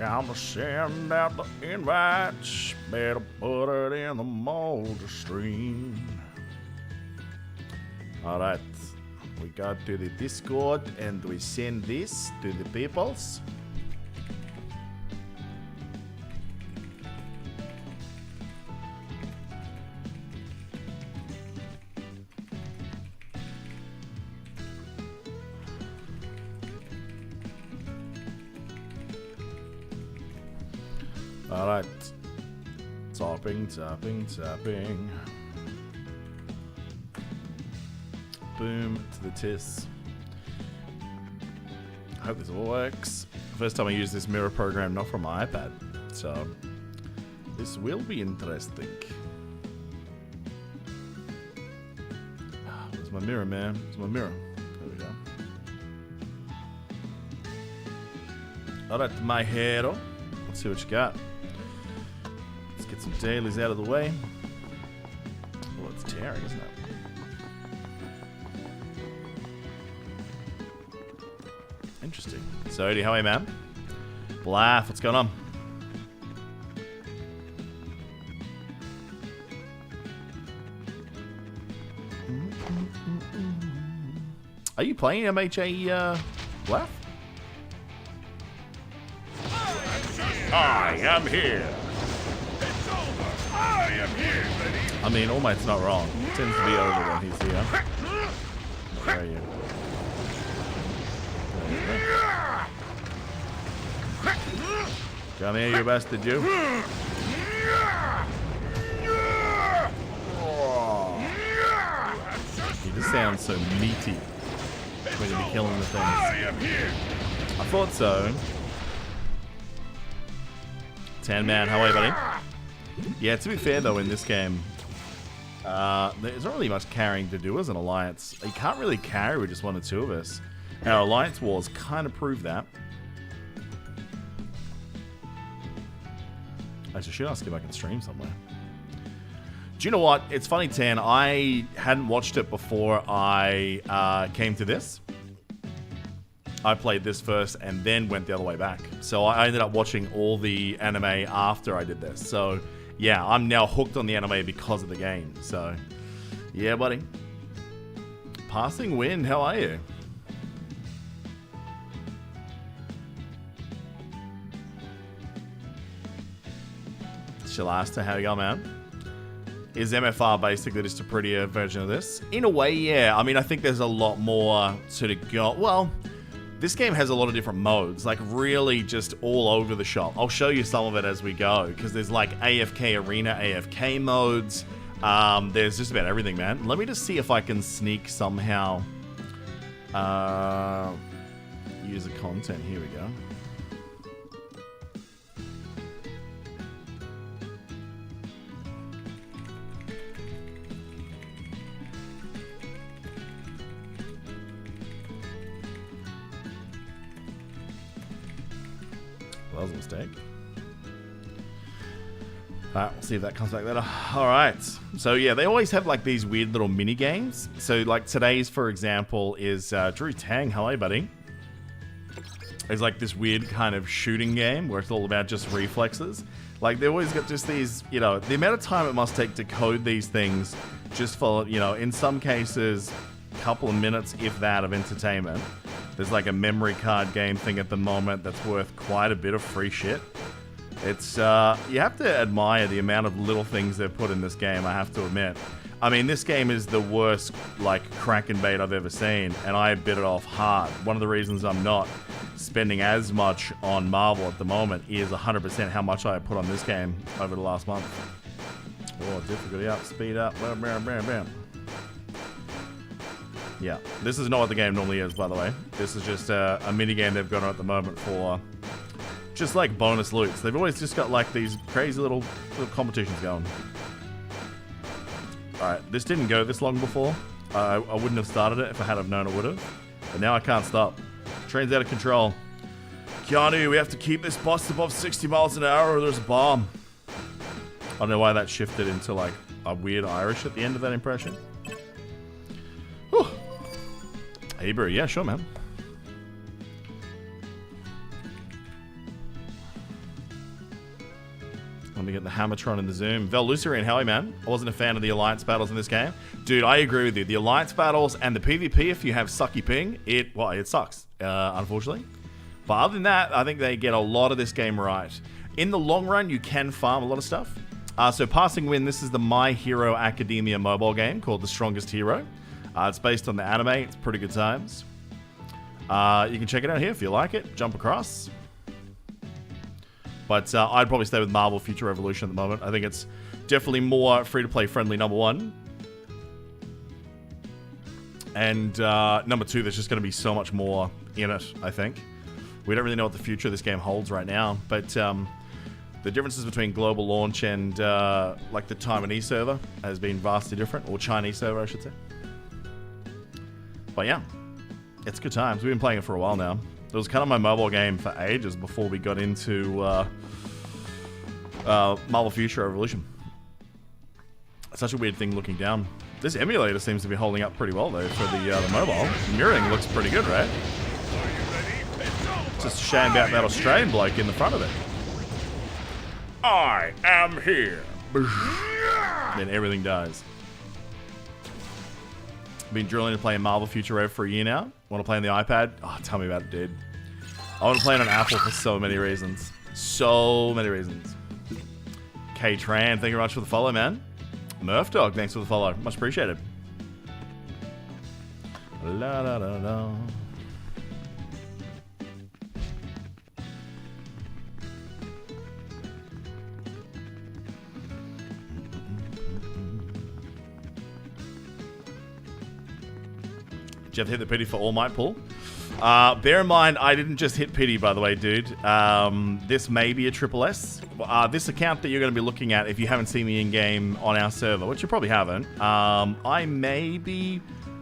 I'ma send out the invites. Better put it in the molder stream. Alright. We go to the Discord and we send this to the peoples. Alright. Tapping. Boom to the TIS. I hope this all works. First time I use this mirror program, not from my iPad. So, this will be interesting. Where's my mirror, man? Where's my mirror? There we go. Alright, my hero. Let's see what you got. Let's get some dailies out of the way. Oh, it's tearing, isn't it? Interesting. So, Odie, how are you, man? Blaff, what's going on? Are you playing MHA, Blaff? I am here. It's over. I am here, buddy. I mean, All Might's not wrong. It tends to be over when he's here. Where are you? Come here, you bastard, you. He just sounds so meaty when you be killing the things. I thought so. 10 man, how are you, buddy? Yeah, to be fair though, in this game, there's not really much carrying to do as an alliance. You can't really carry with just one or two of us. Our alliance wars kind of prove that. Actually, should ask if I can stream somewhere. Do you know what? It's funny, Tan. I hadn't watched it before I came to this. I played this first and then went the other way back. So I ended up watching all the anime after I did this. So yeah, I'm now hooked on the anime because of the game. So yeah, buddy. Passing Wind, how are you? Shalasta, how you going, man? Is MFR basically just a prettier version of this? In a way, yeah. I mean, I think there's a lot more to go. Well, this game has a lot of different modes, like really just all over the shop. I'll show you some of it as we go, because there's like AFK Arena, AFK modes. There's just about everything, man. Let me just see if I can sneak somehow user content. Here we go. That was a mistake. Alright, we'll see if that comes back later. Alright. So yeah, they always have like these weird little mini games. So like today's, for example, is Drew Tang. Hello, buddy. It's like this weird kind of shooting game where it's all about just reflexes. Like they always got just these, you know, the amount of time it must take to code these things just for, you know, in some cases, a couple of minutes, if that, of entertainment. There's like a memory card game thing at the moment that's worth quite a bit of free shit. It's, you have to admire the amount of little things they've put in this game, I have to admit. I mean, this game is the worst, like, crack and bait I've ever seen, and I bit it off hard. One of the reasons I'm not spending as much on Marvel at the moment is 100% how much I put on this game over the last month. Oh, difficulty up, speed up, bam, bam, bam, bam. Yeah, this is not what the game normally is, by the way. This is just a mini game they've got on at the moment for just like bonus loots. They've always just got like these crazy little competitions going. Alright, this didn't go this long before. I wouldn't have started it if I had have known it would have. But now I can't stop. Train's out of control. Keanu, we have to keep this bus above 60 miles an hour or there's a bomb. I don't know why that shifted into like a weird Irish at the end of that impression. Whew. Hebrew, yeah, sure, man. Let me get the Hammertron in the zoom. Velucerian, how are you, man? I wasn't a fan of the Alliance battles in this game. Dude, I agree with you. The Alliance battles and the PvP, if you have sucky ping, it sucks, unfortunately. But other than that, I think they get a lot of this game right. In the long run, you can farm a lot of stuff. So Passing Wind, this is the My Hero Academia mobile game called The Strongest Hero. It's based on the anime. It's pretty good times. You can check it out here if you like it. Jump across. But I'd probably stay with Marvel Future Revolution at the moment. I think it's definitely more free-to-play friendly, number one. And number two, there's just going to be so much more in it, I think. We don't really know what the future of this game holds right now. But the differences between global launch and like the Taiwanese server has been vastly different. Or Chinese server, I should say. But yeah, it's good times. We've been playing it for a while now. It was kind of my mobile game for ages before we got into Marvel Future Revolution. Such a weird thing looking down. This emulator seems to be holding up pretty well, though, for the mobile. Mirroring looks pretty good, right? Just a shame about that Australian bloke in the front of it. I am here. Then everything dies. Been drilling to play Marvel Future Rev for a year now. Want to play on the iPad? Oh, tell me about it, dude. I want to play it on Apple for so many reasons. So many reasons. K-Tran, thank you very much for the follow, man. Murph Dog, thanks for the follow. Much appreciated. La da da da. Jeff hit the pity for All Might pull. Bear in mind, I didn't just hit pity, by the way, dude. This may be a triple S. This account that you're going to be looking at, if you haven't seen me in-game on our server, which you probably haven't, I may be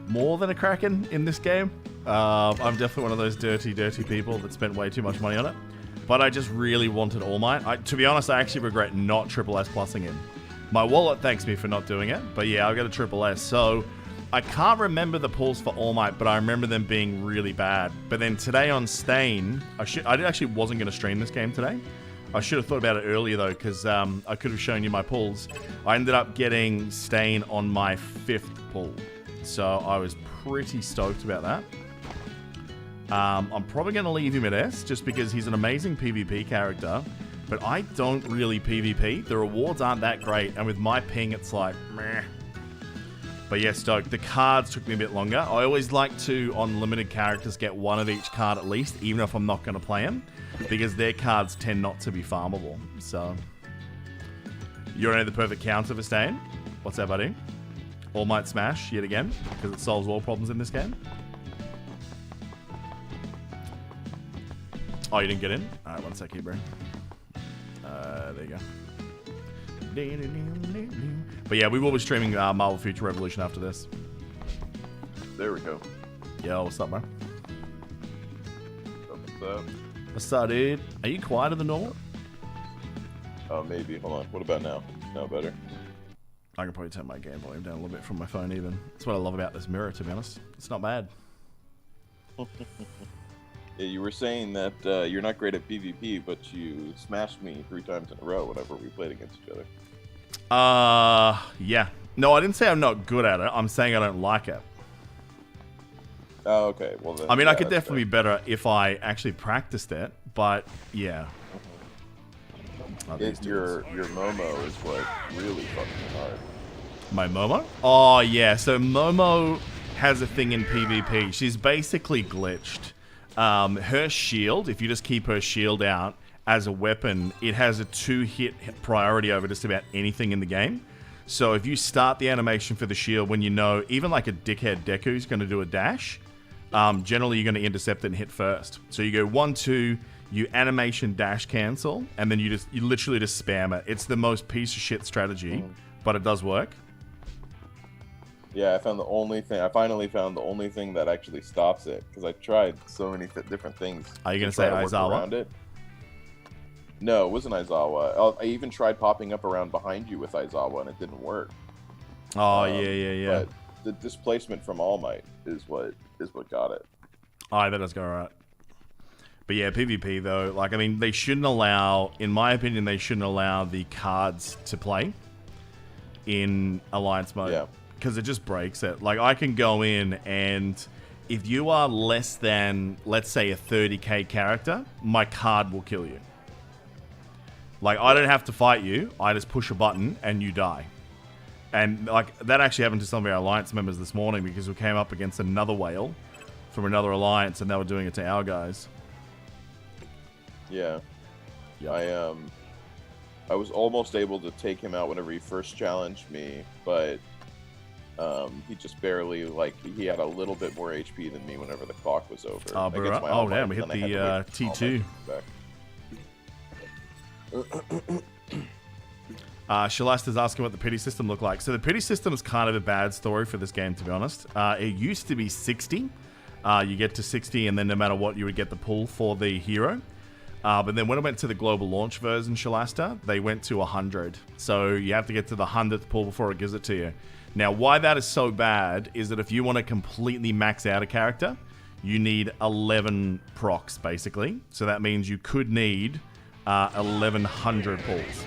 more than a Kraken in this game. I'm definitely one of those dirty, dirty people that spent way too much money on it. But I just really wanted All Might. To be honest, I actually regret not triple S plussing him. My wallet thanks me for not doing it. But yeah, I'll get a triple S. So I can't remember the pulls for All Might, but I remember them being really bad. But then today on Stain, I actually wasn't going to stream this game today. I should have thought about it earlier, though, because I could have shown you my pulls. I ended up getting Stain on my 5th pull. So I was pretty stoked about that. I'm probably going to leave him at S, just because he's an amazing PvP character. But I don't really PvP. The rewards aren't that great. And with my ping, it's like, meh. But yeah, stoked. The cards took me a bit longer. I always like to, on limited characters, get one of each card at least, even if I'm not going to play them, because their cards tend not to be farmable. So, you already know the perfect counter for Stain. What's that, buddy? All Might Smash, yet again, because it solves all problems in this game. Oh, you didn't get in? Alright, one sec here, bro. There you go. But yeah, we will be streaming Marvel Future Revolution after this. There we go. Yo, what's up, bro? What's up? What's up, dude? Are you quieter than normal? Oh, maybe. Hold on. What about now? Now better? I can probably turn my game volume down a little bit from my phone even. That's what I love about this mirror, to be honest. It's not bad. Yeah, you were saying that you're not great at PvP, but you smashed me 3 times in a row whenever we played against each other. Yeah. No, I didn't say I'm not good at it. I'm saying I don't like it. Oh, okay. Well, then, I mean, yeah, I could definitely be better if I actually practiced it, but yeah. Your Momo is what really fucking hard. My Momo? Oh, yeah. So Momo has a thing in PvP. She's basically glitched. Her shield, if you just keep her shield out as a weapon, it has a 2-hit priority over just about anything in the game. So if you start the animation for the shield when you know, even like a dickhead Deku is going to do a dash, generally you're going to intercept it and hit first. So you go 1, 2, you animation dash cancel, and then you literally just spam it. It's the most piece of shit strategy, but it does work. Yeah, I finally found the only thing that actually stops it, because I tried so many different things. Are you going to say Aizawa? Around it. No, it wasn't Aizawa. I even tried popping up around behind you with Aizawa, and it didn't work. Oh, yeah. But the displacement from All Might is what got it. Oh, that does go alright. But yeah, PvP though, like, I mean, they shouldn't allow, in my opinion, they shouldn't allow the cards to play in Alliance mode. Yeah. Because it just breaks it. Like, I can go in and if you are less than, let's say, a 30k character, my card will kill you. Like, I don't have to fight you. I just push a button and you die. And, like, that actually happened to some of our Alliance members this morning because we came up against another whale from another Alliance and they were doing it to our guys. Yeah. Yep. I was almost able to take him out whenever he first challenged me, but he just barely, like, he had a little bit more HP than me whenever the clock was over. Oh, damn, we hit the T2. Shalasta's asking what the pity system looked like. So the pity system is kind of a bad story for this game, to be honest. It used to be 60. You get to 60, and then no matter what, you would get the pull for the hero. But then when it went to the global launch version, Shalasta, they went to 100. So you have to get to the 100th pull before it gives it to you. Now, why that is so bad is that if you want to completely max out a character, you need 11 procs, basically. So that means you could need 1,100 pulls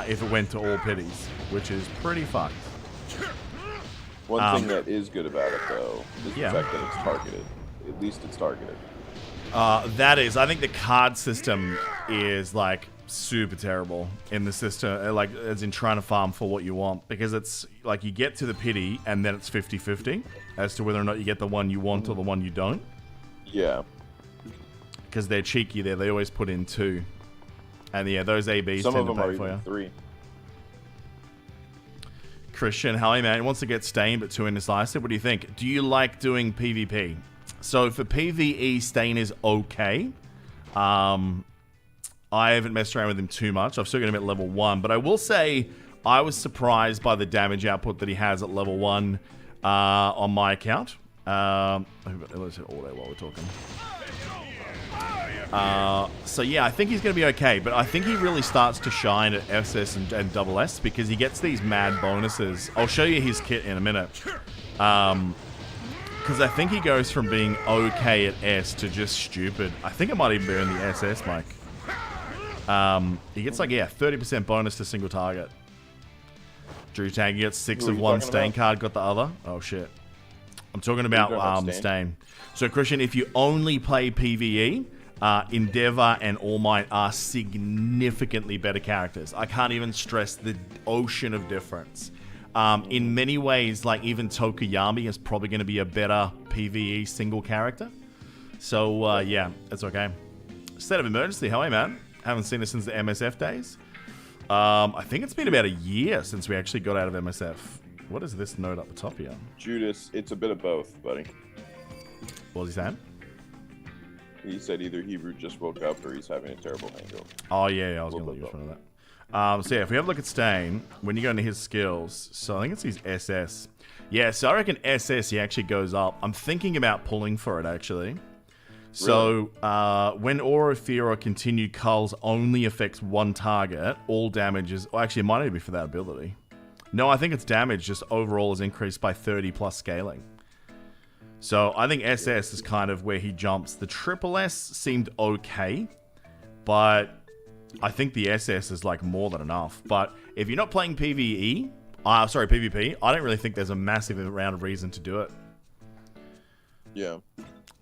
if it went to all pities, which is pretty fucked. One thing that is good about it, though, is Yeah. the fact that it's targeted. At least it's targeted. That is, I think the card system is like super terrible in the system, like as in trying to farm for what you want, because it's like you get to the pity and then it's 50-50 as to whether or not you get the one you want or the one you don't. Yeah. Because they're cheeky there, they always put in 2. And yeah, those ABs Some tend of to them pay are for even you. 3. Christian, how man, he wants to get Stain but 2 indecisive. What do you think? Do you like doing PvP? So for PvE, Stain is okay. I haven't messed around with him too much. I've still got him at level 1. But I will say, I was surprised by the damage output that he has at level 1 on my account. Let's hit auto while we're talking. So yeah, I think he's going to be okay. But I think he really starts to shine at SS and double S because he gets these mad bonuses. I'll show you his kit in a minute. Because I think he goes from being okay at S to just stupid. I think it might even be in the SS, Mike. He gets like, yeah, 30% bonus to single target. Drew Tag, he gets 6 of one Stain card, got the other. Oh, shit. I'm talking about Stain. So, Christian, if you only play PvE, Endeavor and All Might are significantly better characters. I can't even stress the ocean of difference. In many ways, like even Tokuyami is probably going to be a better PvE single character. So, yeah, it's okay. State of emergency, how are you, man? Haven't seen it since the MSF days. I think it's been about a year since we actually got out of MSF. What is this note up the top here? Judas, it's a bit of both, buddy. What was he saying? He said either Hebrew just woke up or he's having a terrible hangover. Oh, yeah, I was going to let you know that. So yeah, if we have a look at Stain, when you go into his skills, so I think it's his SS. Yeah, so I reckon SS, he actually goes up. I'm thinking about pulling for it, actually. So, when Aura of Fear or Continued Culls only affects one target, all damage is... Well, actually, it might even be for that ability. No, I think it's damage just overall is increased by 30 plus scaling. So, I think SS is kind of where he jumps. The Triple S seemed okay, but I think the SS is like more than enough. But if you're not playing PvP, I don't really think there's a massive amount of reason to do it. Yeah.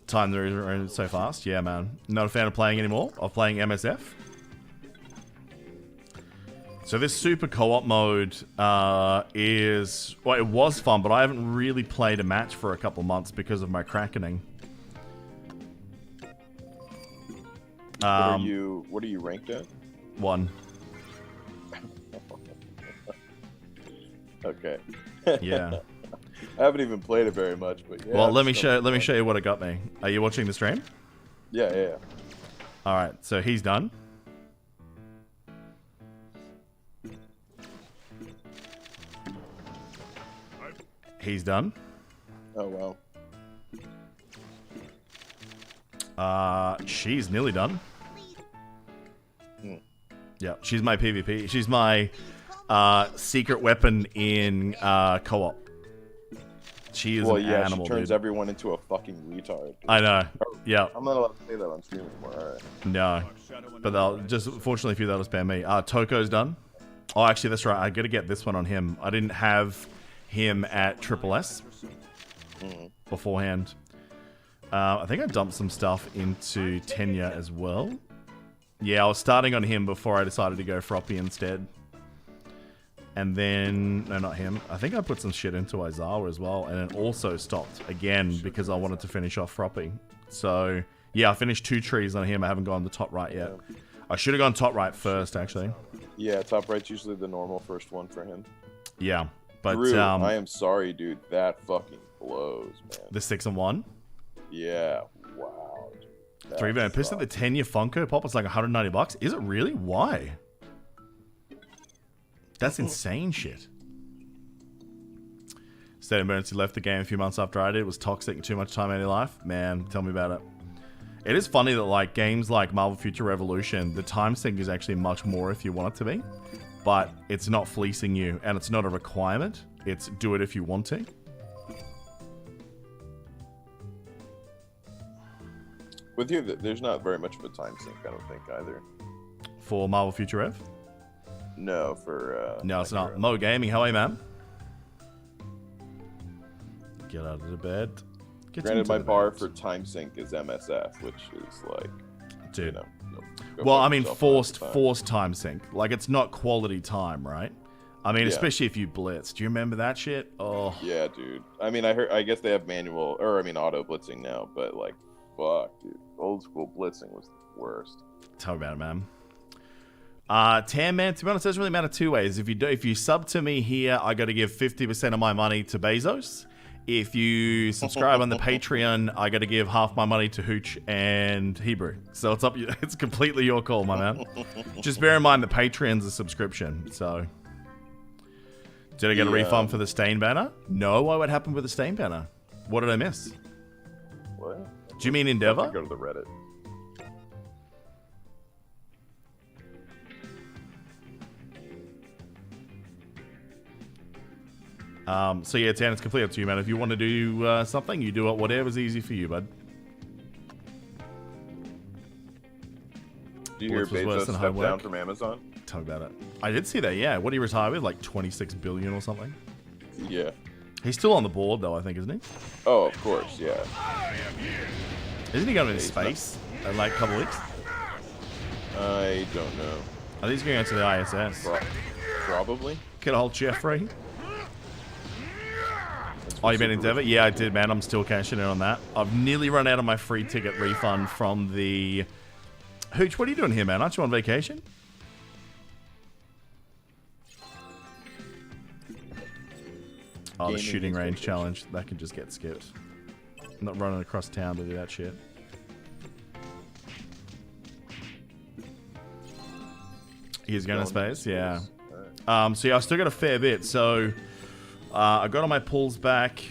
Time there so fast. Yeah, man. Not a fan of playing anymore. Of playing MSF. So this super co-op mode is... Well, it was fun, but I haven't really played a match for a couple months because of my crackening. What are you ranked at? 1. Okay. Yeah. I haven't even played it very much, but yeah. Well, let me show you what it got me. Are you watching the stream? Yeah. All right, so he's done. He's done. Oh wow. She's nearly done. Yeah, she's my PvP. She's my secret weapon in co-op. She is Well, an yeah, animal, she turns dude. everyone into a fucking retard. I know. Yeah. I'm not allowed to say that on stream anymore. All right. No. But they'll just, fortunately for you, they'll spam me. Toko's done. Oh, actually, that's right. I got to get this one on him. I didn't have him at Triple S beforehand. I think I dumped some stuff into Tenya as well. Yeah, I was starting on him before I decided to go Froppy instead. And then, no, not him. I think I put some shit into Aizawa as well, and then also stopped again because I wanted to finish off Froppy. So, yeah, I finished 2 trees on him. I haven't gone the top right yet. I should have gone top right first, actually. Yeah, top right's usually the normal first one for him. Yeah, but Drew, I am sorry, dude. That fucking blows, man. The 6 and 1. Yeah, wow. 3 van pissed at the 10-year Funko Pop. It's like $190. Is it really? Why? That's insane shit. State of Emergency left the game a few months after I did. It was toxic and too much time out of your life. Man, tell me about it. It is funny that like games like Marvel Future Revolution, the time sink is actually much more if you want it to be. But it's not fleecing you, and it's not a requirement. It's do it if you want to. With you, there's not very much of a time sink, I don't think, either. For Marvel Future Rev? No, for... no, it's not. Mo Gaming, how are you, man? Get out of the bed. Granted, my bar for time sink is MSF, which is like... Dude. You know, go well, fuck I mean, yourself forced time sink. Like, it's not quality time, right? I mean, especially if you blitz. Do you remember that shit? Oh. Yeah, dude. I mean, I guess they have manual, or I mean, auto blitzing now, but like, fuck, dude. Old school blitzing was the worst. Tell me about it, man. Tam, man, to be honest, it doesn't really matter 2 ways. If you sub to me here, I got to give 50% of my money to Bezos. If you subscribe on the Patreon, I got to give half my money to Hooch and Hebrew. So it's up. It's completely your call, my man. Just bear in mind the Patreon's a subscription. So, did I get a refund for the Stain banner? No. What happened with the Stain banner? What did I miss? What? Do you mean Endeavor? Go to the Reddit. So yeah, Tan, it's completely up to you, man. If you want to do something, you do it. Whatever's easy for you, bud. Do you hear Bezos step down from Amazon? Tell me about it. I did see that, yeah. What did he retire with? Like 26 billion or something? Yeah. He's still on the board, though, I think, isn't he? Oh, of course, yeah. Isn't he going into space in like a couple weeks? I don't know. I think he's going to the ISS. Probably. Get a hold Jeffrey. Oh, you meant Endeavor? Yeah, I did, man. I'm still cashing in on that. I've nearly run out of my free ticket refund from the... Hooch, what are you doing here, man? Aren't you on vacation? Oh, the shooting range challenge. That can just get skipped. I'm not running across town to do that shit. He's going to space? Yeah. So yeah, I still got a fair bit. So... I got all my pulls back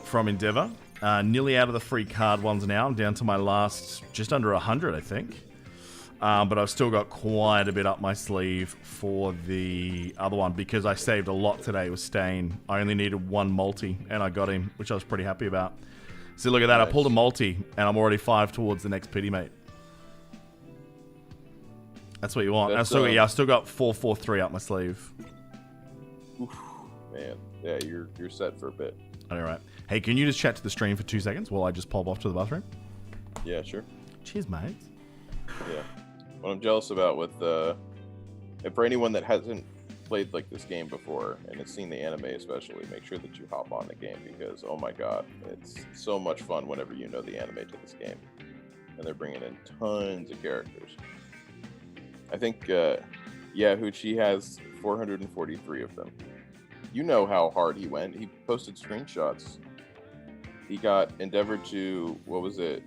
from Endeavor. Nearly out of the free card ones now. I'm down to my last just under 100, I think. But I've still got quite a bit up my sleeve for the other one because I saved a lot today with Stain. I only needed 1 multi and I got him, which I was pretty happy about. See, look at that. Nice. I pulled a multi and I'm already 5 towards the next pity mate. That's what you want. I still got 443 up my sleeve. Oof. Man, yeah, you're set for a bit. All right. Hey, can you just chat to the stream for 2 seconds while I just pop off to the bathroom? Yeah, sure. Cheers, mate. Yeah. What I'm jealous about with and for anyone that hasn't played like this game before and has seen the anime especially, make sure that you hop on the game because oh my god, it's so much fun whenever you know the anime to this game, and they're bringing in tons of characters. I think Hoochie has 443 of them. You know how hard he went. He posted screenshots. He got Endeavor to, what was it?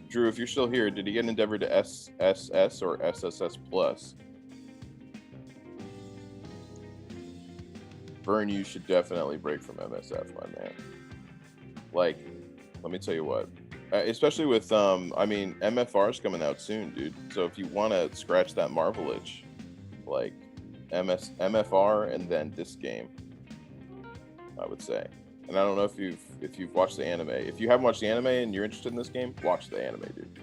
Drew, if you're still here, did he get Endeavor to SSS or SSS Plus? Vern, you should definitely break from MSF, my man. Like, let me tell you what. Especially with, I mean, MFR's coming out soon, dude. So if you want to scratch that Marvel itch, like, MFR and then this game, I would say. And I don't know if you've watched the anime. If you haven't watched the anime and you're interested in this game, watch the anime, dude.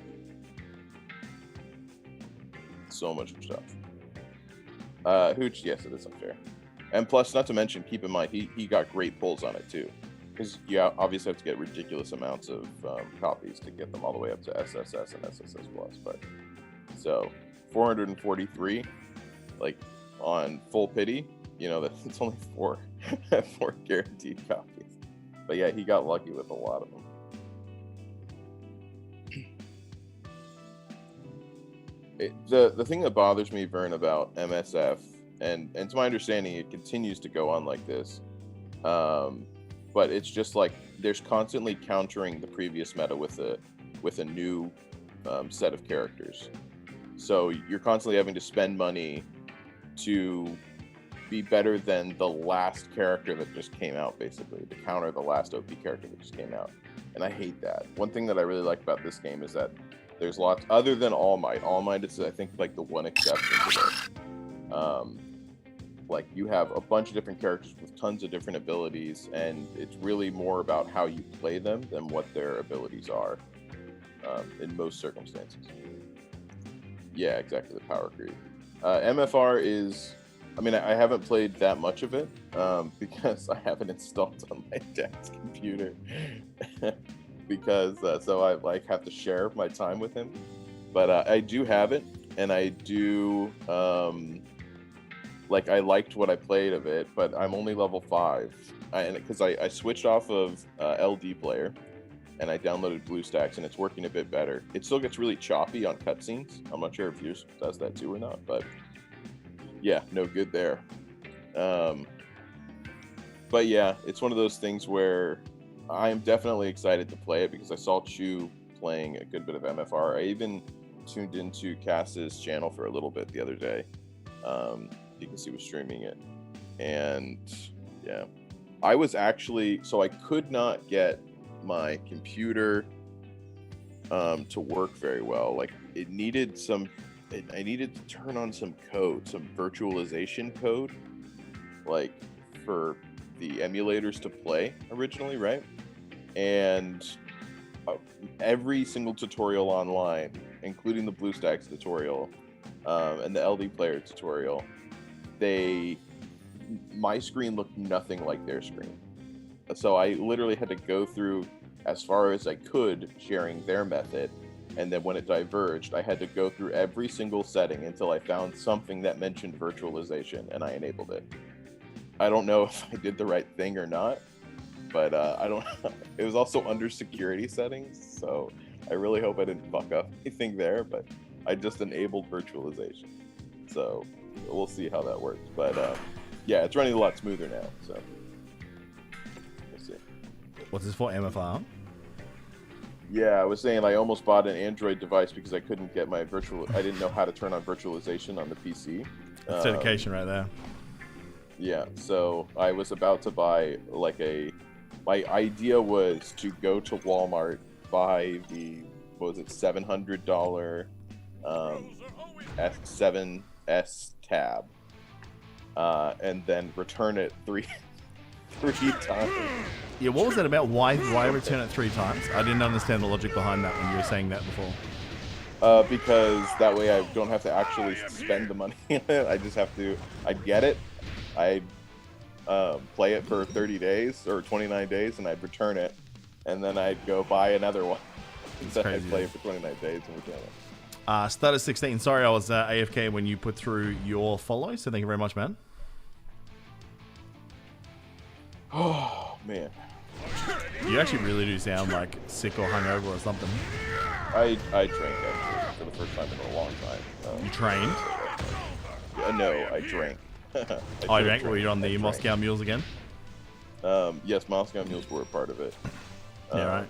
So much stuff. Hooch, yes, it is unfair. And plus, not to mention, keep in mind, he got great pulls on it too. Because you obviously have to get ridiculous amounts of copies to get them all the way up to SSS and SSS Plus. But so 443, like on full pity, you know, that's only four guaranteed copies. But yeah, he got lucky with a lot of them. The thing that bothers me, Vern, about MSF, and to my understanding, it continues to go on like this. But it's just like there's constantly countering the previous meta with a new set of characters. So you're constantly having to spend money to be better than the last character that just came out, basically, to counter the last OP character that just came out. And I hate that. One thing that I really like about this game is that there's lots, other than All Might. All Might is, I think, like the one exception to this. Like you have a bunch of different characters with tons of different abilities, and it's really more about how you play them than what their abilities are in most circumstances. Yeah, exactly, the power creep. MFR is, I mean, I haven't played that much of it because I haven't installed on my dad's computer because so I like have to share my time with him. But I do have it, and I do like I liked what I played of it, but I'm only level 5, and because I switched off of LD player, and I downloaded BlueStacks, and it's working a bit better. It still gets really choppy on cutscenes. I'm not sure if yours does that too or not, but yeah, no good there. But yeah, it's one of those things where I am definitely excited to play it because I saw Chu playing a good bit of MFR. I even tuned into Cass's channel for a little bit the other day because he was streaming it. And yeah, I was actually, so I could not get my computer to work very well. Like it needed some, I needed to turn on some code, some virtualization code, like for the emulators to play originally, right? And every single tutorial online, including the BlueStacks tutorial and the LD player tutorial, my screen looked nothing like their screen. So I literally had to go through as far as I could sharing their method. And then when it diverged, I had to go through every single setting until I found something that mentioned virtualization, and I enabled it. I don't know if I did the right thing or not, but I don't. It was also under security settings, so I really hope I didn't fuck up anything there. But I just enabled virtualization, so we'll see how that works. But yeah, it's running a lot smoother now. So we'll see. What's this for, MFR? Yeah, I was saying I almost bought an Android device because I couldn't get my I didn't know how to turn on virtualization on the PC. That's dedication right there. Yeah, so I was about to buy like my idea was to go to Walmart, buy the, what was it, $700 S7S tab, and then return it three times. Yeah, what was that about? Why return it 3 times? I didn't understand the logic behind that when you were saying that before. Because that way I don't have to actually spend the money in it. I just have to, I'd get it, I'd play it for 30 days or 29 days, and I'd return it, and then I'd go buy another one. So I'd play it for 29 days and return it. Started 16. Sorry, I was AFK when you put through your follow, so thank you very much, man. Oh, man. You actually really do sound like sick or hungover or something. I drank actually for the first time in a long time. You trained? No, I drank. I drank? Were you on the Moscow Mules again? Yes, Moscow Mules were a part of it. Yeah, right.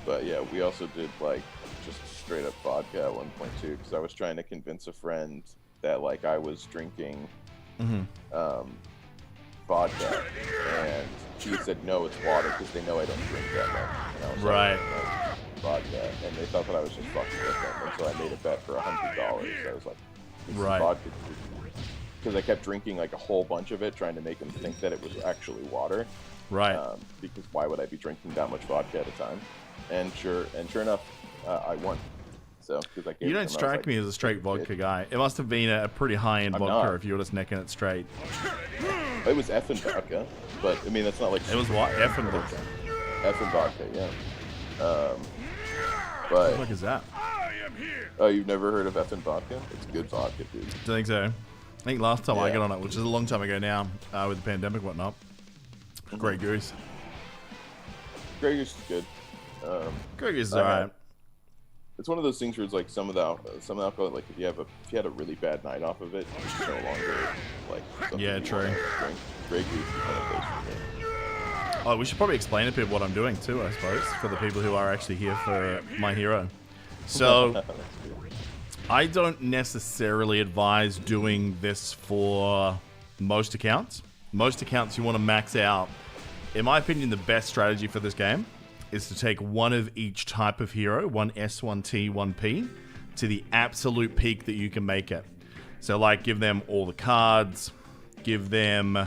But yeah, we also did like just straight up vodka at 1.2 because I was trying to convince a friend that like I was drinking vodka, and he said no, it's water because they know I don't drink that much. And I was right. Like, vodka, and they thought that I was just fucking with them, and so I made a bet for $100. I was like, right. Vodka. because I kept drinking like a whole bunch of it, trying to make him think that it was actually water. Right. Because why would I be drinking that much vodka at a time? And sure enough, I won. So because I gave You it don't to him, I was strike like, me as a straight vodka guy. It must have been a pretty high-end I'm vodka not. if you were just necking it straight. It was effing vodka, but I mean that's not like It was what? Effing vodka. effing vodka, yeah. What the But fuck is that? oh, you've never heard of effing vodka? It's good vodka, dude. I think so. I think last time I Yeah. got on it, which is a long time ago now, with the pandemic and whatnot. Grey Goose. Grey Goose is good. Grey Goose is I had- alright. It's one of those things where it's like some of the alcohol, like if you had a really bad night off of it, it's no longer like something Yeah, you true. wanna drink. Grey Goose is one of those for me. Oh, we should probably explain to people what I'm doing too, I suppose, for the people who are actually here for My Hero. So, That's good. I don't necessarily advise doing this for most accounts. Most accounts you want to max out. In my opinion, the best strategy for this game is to take one of each type of hero, one S, one T, one P, to the absolute peak that you can make it. So, like, give them all the cards, give them...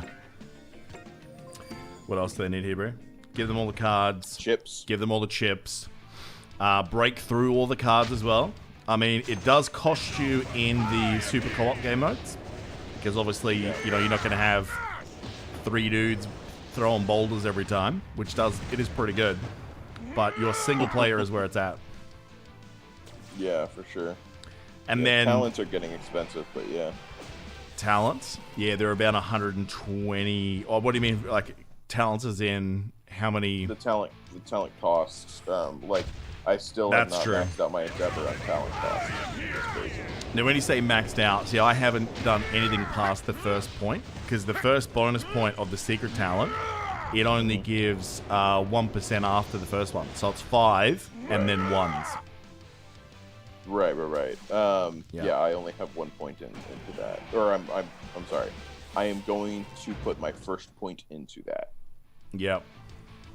What else do they need here, bro? Give them all the cards. Chips. Give them all the chips. Break through all the cards as well. I mean, it does cost you in the super co-op game modes. Because obviously, you know, you're not going to have 3 dudes throwing boulders every time. Which it is pretty good. But your single player is where it's at. Yeah, for sure. And Yeah, then... talents are getting expensive, but yeah. Talents? Yeah, they're about 120... Or what do you mean, like, talents as in how many... The talent costs. Like I still have That's not true. maxed out my endeavor on talent costs. It's crazy. Now, when you say maxed out, see, I haven't done anything past the first point, because the first bonus point of the secret talent, it only gives 1% after the first one. So it's 5 and then 1s. Right. Yeah. Yeah, I only have 1 point into that. Or I'm sorry. I am going to put my first point into that, Yep,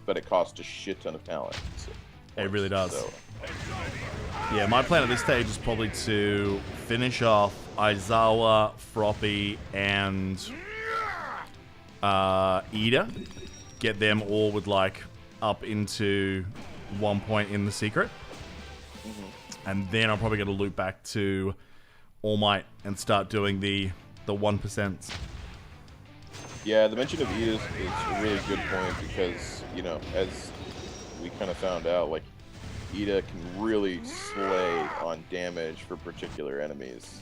but it costs a shit ton of talent. So, it really does. So, Yeah, my plan at this stage is probably to finish off Aizawa, Froppy, and Ida. Get them all with, like, up into 1 point in the secret. And then I'm probably going to loop back to All Might and start doing the 1%. yeah, the mention of Ida is a really good point because, you know, as we kind of found out, like, Ida can really slay on damage for particular enemies.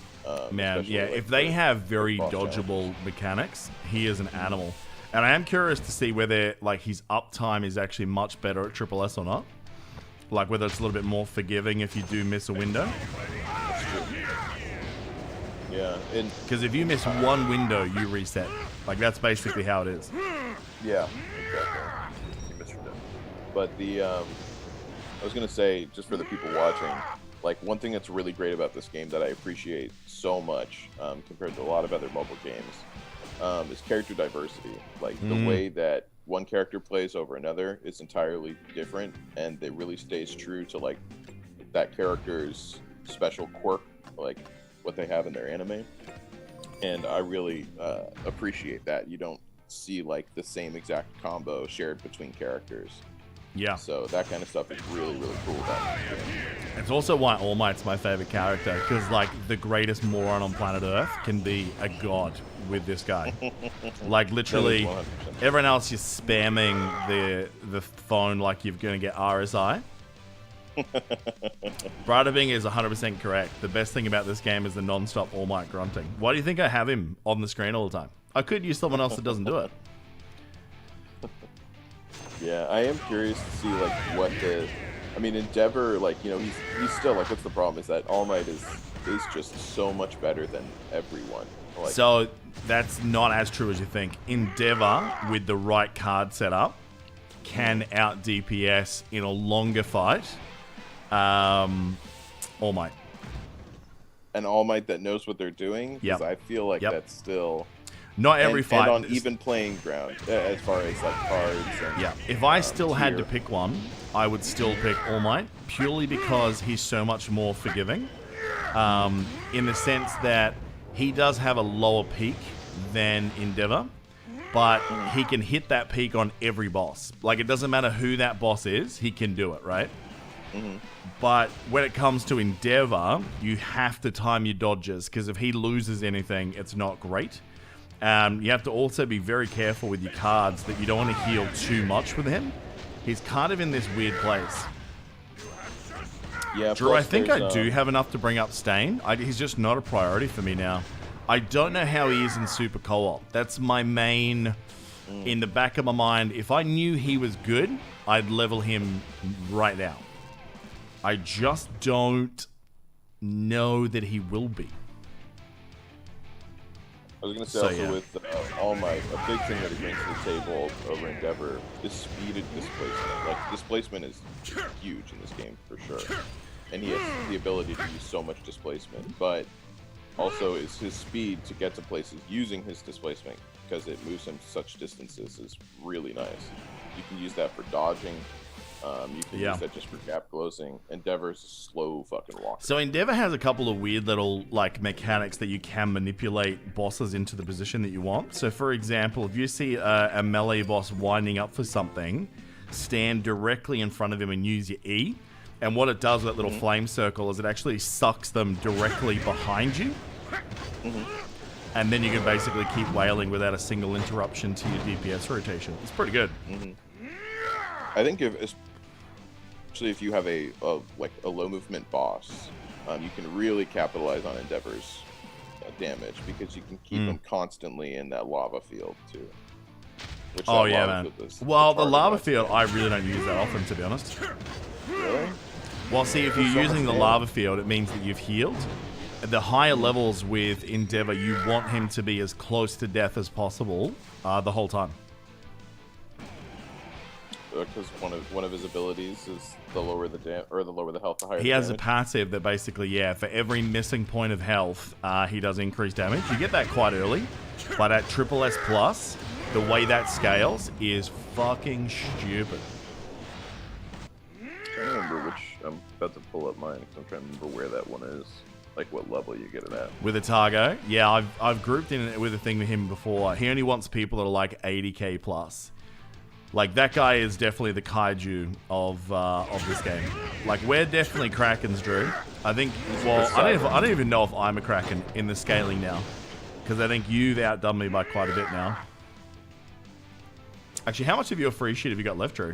Man, especially, yeah, like, if they for- have for very boss dodgeable mechanics, he is an animal. And I am curious to see whether, like, his uptime is actually much better at Triple S or not. Like, whether it's a little bit more forgiving if you do miss a window. Yeah, and Because if you miss one window, you reset. Like, that's basically how it is. yeah, exactly. You missed it. But the I was gonna say, just for the people watching, like one thing that's really great about this game that I appreciate so much compared to a lot of other mobile games is character diversity. Like the way that one character plays over another is entirely different, and it really stays true to like that character's special quirk, like what they have in their anime. And I really appreciate that. You don't see like the same exact combo shared between characters. Yeah. So that kind of stuff is really, really cool about this game. It's also why All Might's my favorite character. Because, like, the greatest moron on planet Earth can be a god with this guy. Like, literally, 100%. everyone else is spamming the phone like you're going to get RSI. Brada Bing is 100% correct. The best thing about this game is the non-stop All Might grunting. Why do you think I have him on the screen all the time? I could use someone else that doesn't do it. Yeah, I am curious to see like what the, I mean, Endeavor, like, you know, he's still like, what's the problem is that All Might is just so much better than everyone. Like, So that's not as true as you think. Endeavor, with the right card setup, can out DPS in a longer fight. All Might. an All Might that knows what they're doing. Yep. Because I feel like Yep. that's still Not every fight. and on even playing ground as far as like cards. And, Yeah, if I still had to tier. pick one, I would still pick All Might, purely because he's so much more forgiving. In the sense that he does have a lower peak than Endeavor, but he can hit that peak on every boss. Like, it doesn't matter who that boss is, he can do it, right? But when it comes to Endeavor, you have to time your dodges, because if he loses anything, it's not great. You have to also be very careful with your cards that you don't want to heal too much with him. He's kind of in this weird place. Yeah, Drew, I think I do have enough to bring up Stain. He's just not a priority for me now. I don't know how he is in Super Co-op. That's my main... In the back of my mind, if I knew he was good, I'd level him right now. I just don't know that he will be. I was going to say with All Might, a big thing that he brings to the table over Endeavor is speed and displacement. Like, displacement is huge in this game, for sure. And he has the ability to use so much displacement, but also is his speed to get to places using his displacement, because it moves him such distances, is really nice. You can use that for dodging. You can use that just for gap closing. Endeavor's slow fucking walk. So Endeavor has a couple of weird little like mechanics that you can manipulate bosses into the position that you want. So for example, if you see a melee boss winding up for something, stand directly in front of him and use your E. And what it does with that little flame circle is it actually sucks them directly behind you. And then you can basically keep wailing without a single interruption to your DPS rotation. It's pretty good. I think especially if you have a low movement boss, you can really capitalize on Endeavor's damage, because you can keep him constantly in that lava field too. Which oh yeah, man. Well, the lava field, I really don't use that often, to be honest. Really? Well, see, if you're using the lava field, it means that you've healed. At the higher levels with Endeavor, you want him to be as close to death as possible the whole time. Because one of his abilities is the lower the health, the higher. He has a passive that basically, for every missing point of health, he does increased damage. You get that quite early, but at triple S plus, the way that scales is fucking stupid. I don't remember which. I'm about to pull up mine because I'm trying to remember where that one is. Like what level you get it at. With Otago? Yeah, I've grouped in with a thing with him before. He only wants people that are like 80k plus. Like, that guy is definitely the kaiju of this game. Like, we're definitely Krakens, Drew. I think, well, I don't even know if I'm a Kraken in the scaling now. Because I think you've outdone me by quite a bit now. Actually, how much of your free shit have you got left, Drew?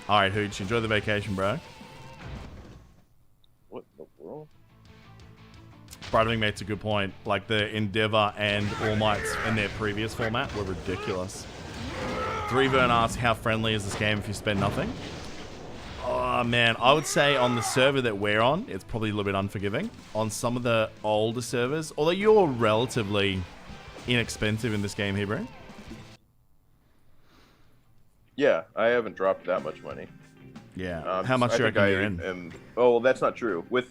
Alright, Hooch, enjoy the vacation, bro. What the world? Bradley makes a good point. Like, the Endeavor and All Mights in their previous format were ridiculous. 3Vern asks, how friendly is this game if you spend nothing? Oh, man. I would say on the server that we're on, it's probably a little bit unforgiving. On some of the older servers, although you're relatively inexpensive in this game, Hebrew. Yeah, I haven't dropped that much money. Yeah. How much do you reckon you're in? Oh, that's not true. With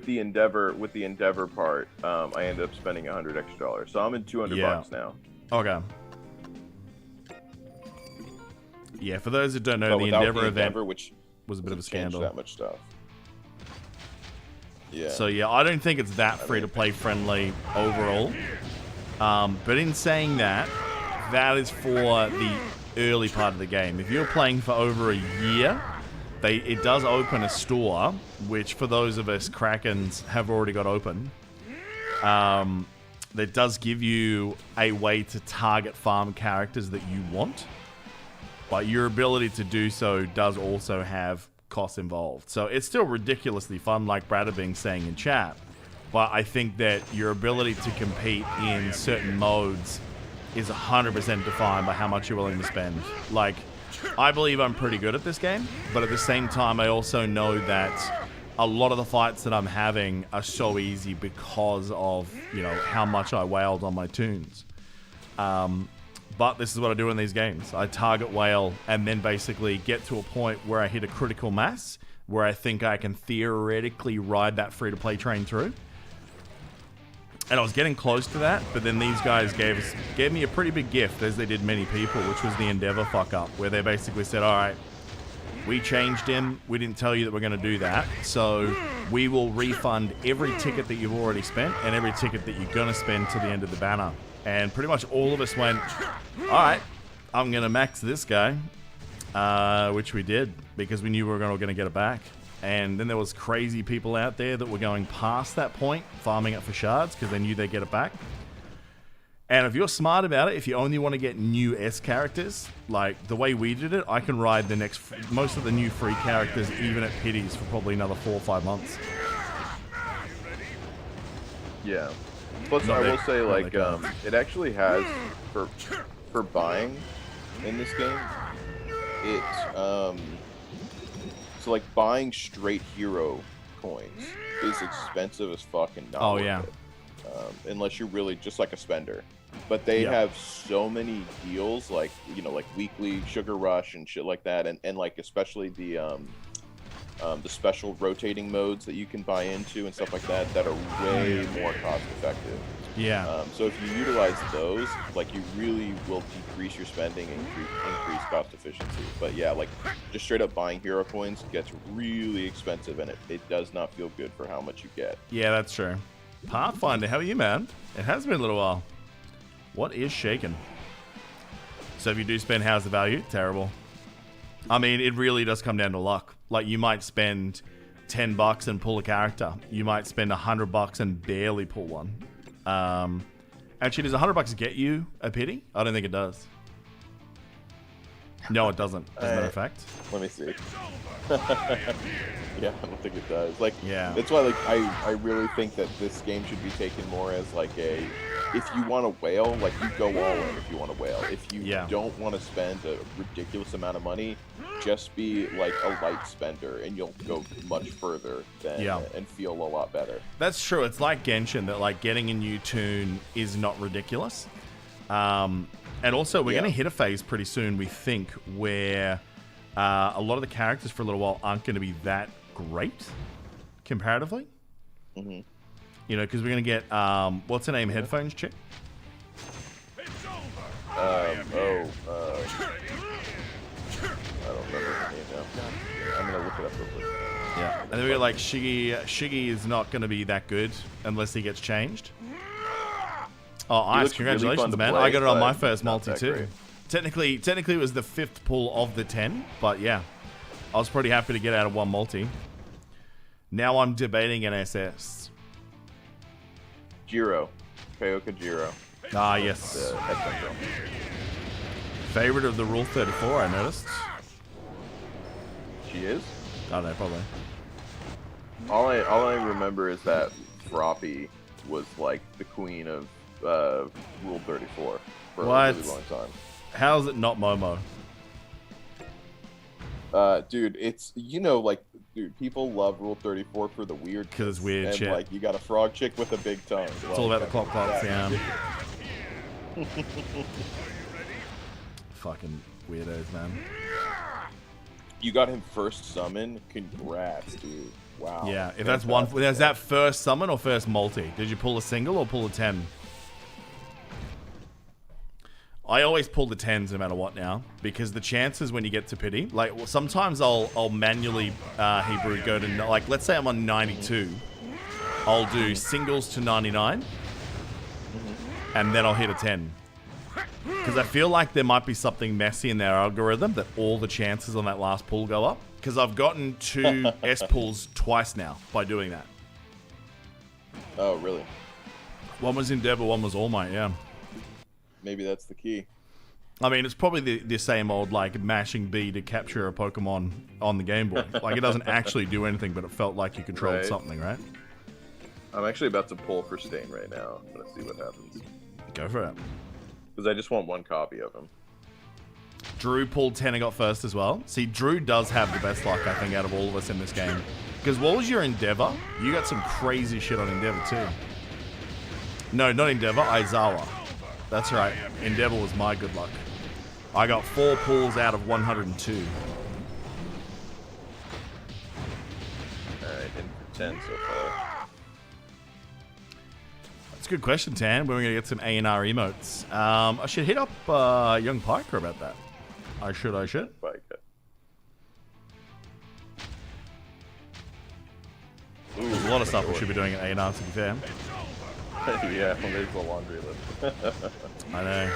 the Endeavor part, I ended up spending $100 extra. So I'm in $200 now. Okay. Yeah, for those that don't know, the Endeavor event which was a bit of a scandal. That much stuff. Yeah. So yeah, I don't think it's that free-to-play friendly overall. But in saying that, that is for the early part of the game. If you're playing for over a year, it does open a store, which for those of us Krakens have already got open. That does give you a way to target farm characters that you want. But your ability to do so does also have costs involved. So it's still ridiculously fun, like Brad being saying in chat. But I think that your ability to compete in certain modes is 100% defined by how much you're willing to spend. Like, I believe I'm pretty good at this game, but at the same time, I also know that a lot of the fights that I'm having are so easy because of, you know, how much I wailed on my tunes. But this is what I do in these games. I target whale and then basically get to a point where I hit a critical mass, where I think I can theoretically ride that free-to-play train through. And I was getting close to that, but then these guys gave me a pretty big gift, as they did many people, which was the Endeavor fuck-up, where they basically said, all right, we changed him. We didn't tell you that we're going to do that. So we will refund every ticket that you've already spent and every ticket that you're going to spend to the end of the banner. And pretty much all of us went, all right, I'm going to max this guy, which we did because we knew we were going to get it back. And then there was crazy people out there that were going past that point, farming it for shards because they knew they'd get it back. And if you're smart about it, if you only want to get new S characters, like the way we did it, I can ride the most of the new free characters even at Pities for probably another 4 or 5 months. Yeah. Plus, I will say, like, it actually has, for buying in this game, so like buying straight hero coins is expensive as fuck and not worth it. Unless you're really just like a spender. But they have so many deals, like, you know, like weekly sugar rush and shit like that, and like especially the special rotating modes that you can buy into and stuff like that that are way more cost effective. Yeah. So if you utilize those, like, you really will decrease your spending and increase cost efficiency. But yeah, like just straight up buying hero coins gets really expensive, and it does not feel good for how much you get. Yeah, that's true. Pathfinder, how are you, man? It has been a little while. What is shaking? So if you do spend, how's the value? Terrible. I mean, it really does come down to luck. Like, you might spend $10 and pull a character. You might spend $100 and barely pull one. Actually, does $100 get you a pity? I don't think it does. No, it doesn't, as a matter of fact. Let me see. Yeah, I don't think it does. Like, yeah. That's why, like, I really think that this game should be taken more as, like, if you want to whale, like, you go all in if you want to whale. If you don't want to spend a ridiculous amount of money, just be, like, a light spender, and you'll go much further than, and feel a lot better. That's true. It's like Genshin, that, like, getting a new toon is not ridiculous. And also, we're going to hit a phase pretty soon, we think, where a lot of the characters for a little while aren't going to be that great, comparatively. Mm-hmm. You know, because we're going to get, what's her name, headphones chick? I don't remember her name now. I'm going to look it up real quick. Yeah, and then we got, like, Shiggy. Shiggy is not going to be that good unless he gets changed. Oh, nice. Congratulations, really man. I got it on my first multi, too. Technically, it was the 5th pull of the 10, but yeah. I was pretty happy to get out of one multi. Now I'm debating an SS. Jiro. Kayoka Jiro. Ah, yes. Favorite of the Rule 34, I noticed. She is? I don't know, probably. All I remember is that Froppy was like the queen of Rule 34 for a really long time. How is it not Momo? Dude, it's, you know, like, dude, people love Rule 34 for the weird. Because it's weird shit. Like, you got a frog chick with a big tongue. It's all about the clock sound. Fucking weirdos, man. You got him first summon. Congrats, dude. Wow. Yeah, if that's one, is that first summon or first multi? Did you pull a single or pull a 10? I always pull the 10s no matter what now, because the chances when you get to pity, like, sometimes I'll manually Hebrew go to, like, let's say I'm on 92, I'll do singles to 99, and then I'll hit a 10. Because I feel like there might be something messy in their algorithm that all the chances on that last pull go up. Because I've gotten 2 S pulls twice now by doing that. Oh, really? One was Endeavor, one was All Might, yeah. Maybe that's the key. I mean, it's probably the same old, like, mashing B to capture a Pokemon on the Game Boy. Like, it doesn't actually do anything, but it felt like you controlled something, right? I'm actually about to pull for Stain right now. I'm gonna see what happens. Go for it. Because I just want one copy of him. Drew pulled 10 and got first as well. See, Drew does have the best luck, I think, out of all of us in this game. Because what was your Endeavor? You got some crazy shit on Endeavor, too. No, not Endeavor, Aizawa. That's right. Endeavor was my good luck. I got 4 pulls out of 102. Alright, in for 10 so far. That's a good question, Tan. When we're going to get some A&R emotes. I should hit up Young Piker about that. I should. Piker. Ooh, lot of stuff we should be doing at A&R, to be fair. Yeah, well, there's the laundry list. I know.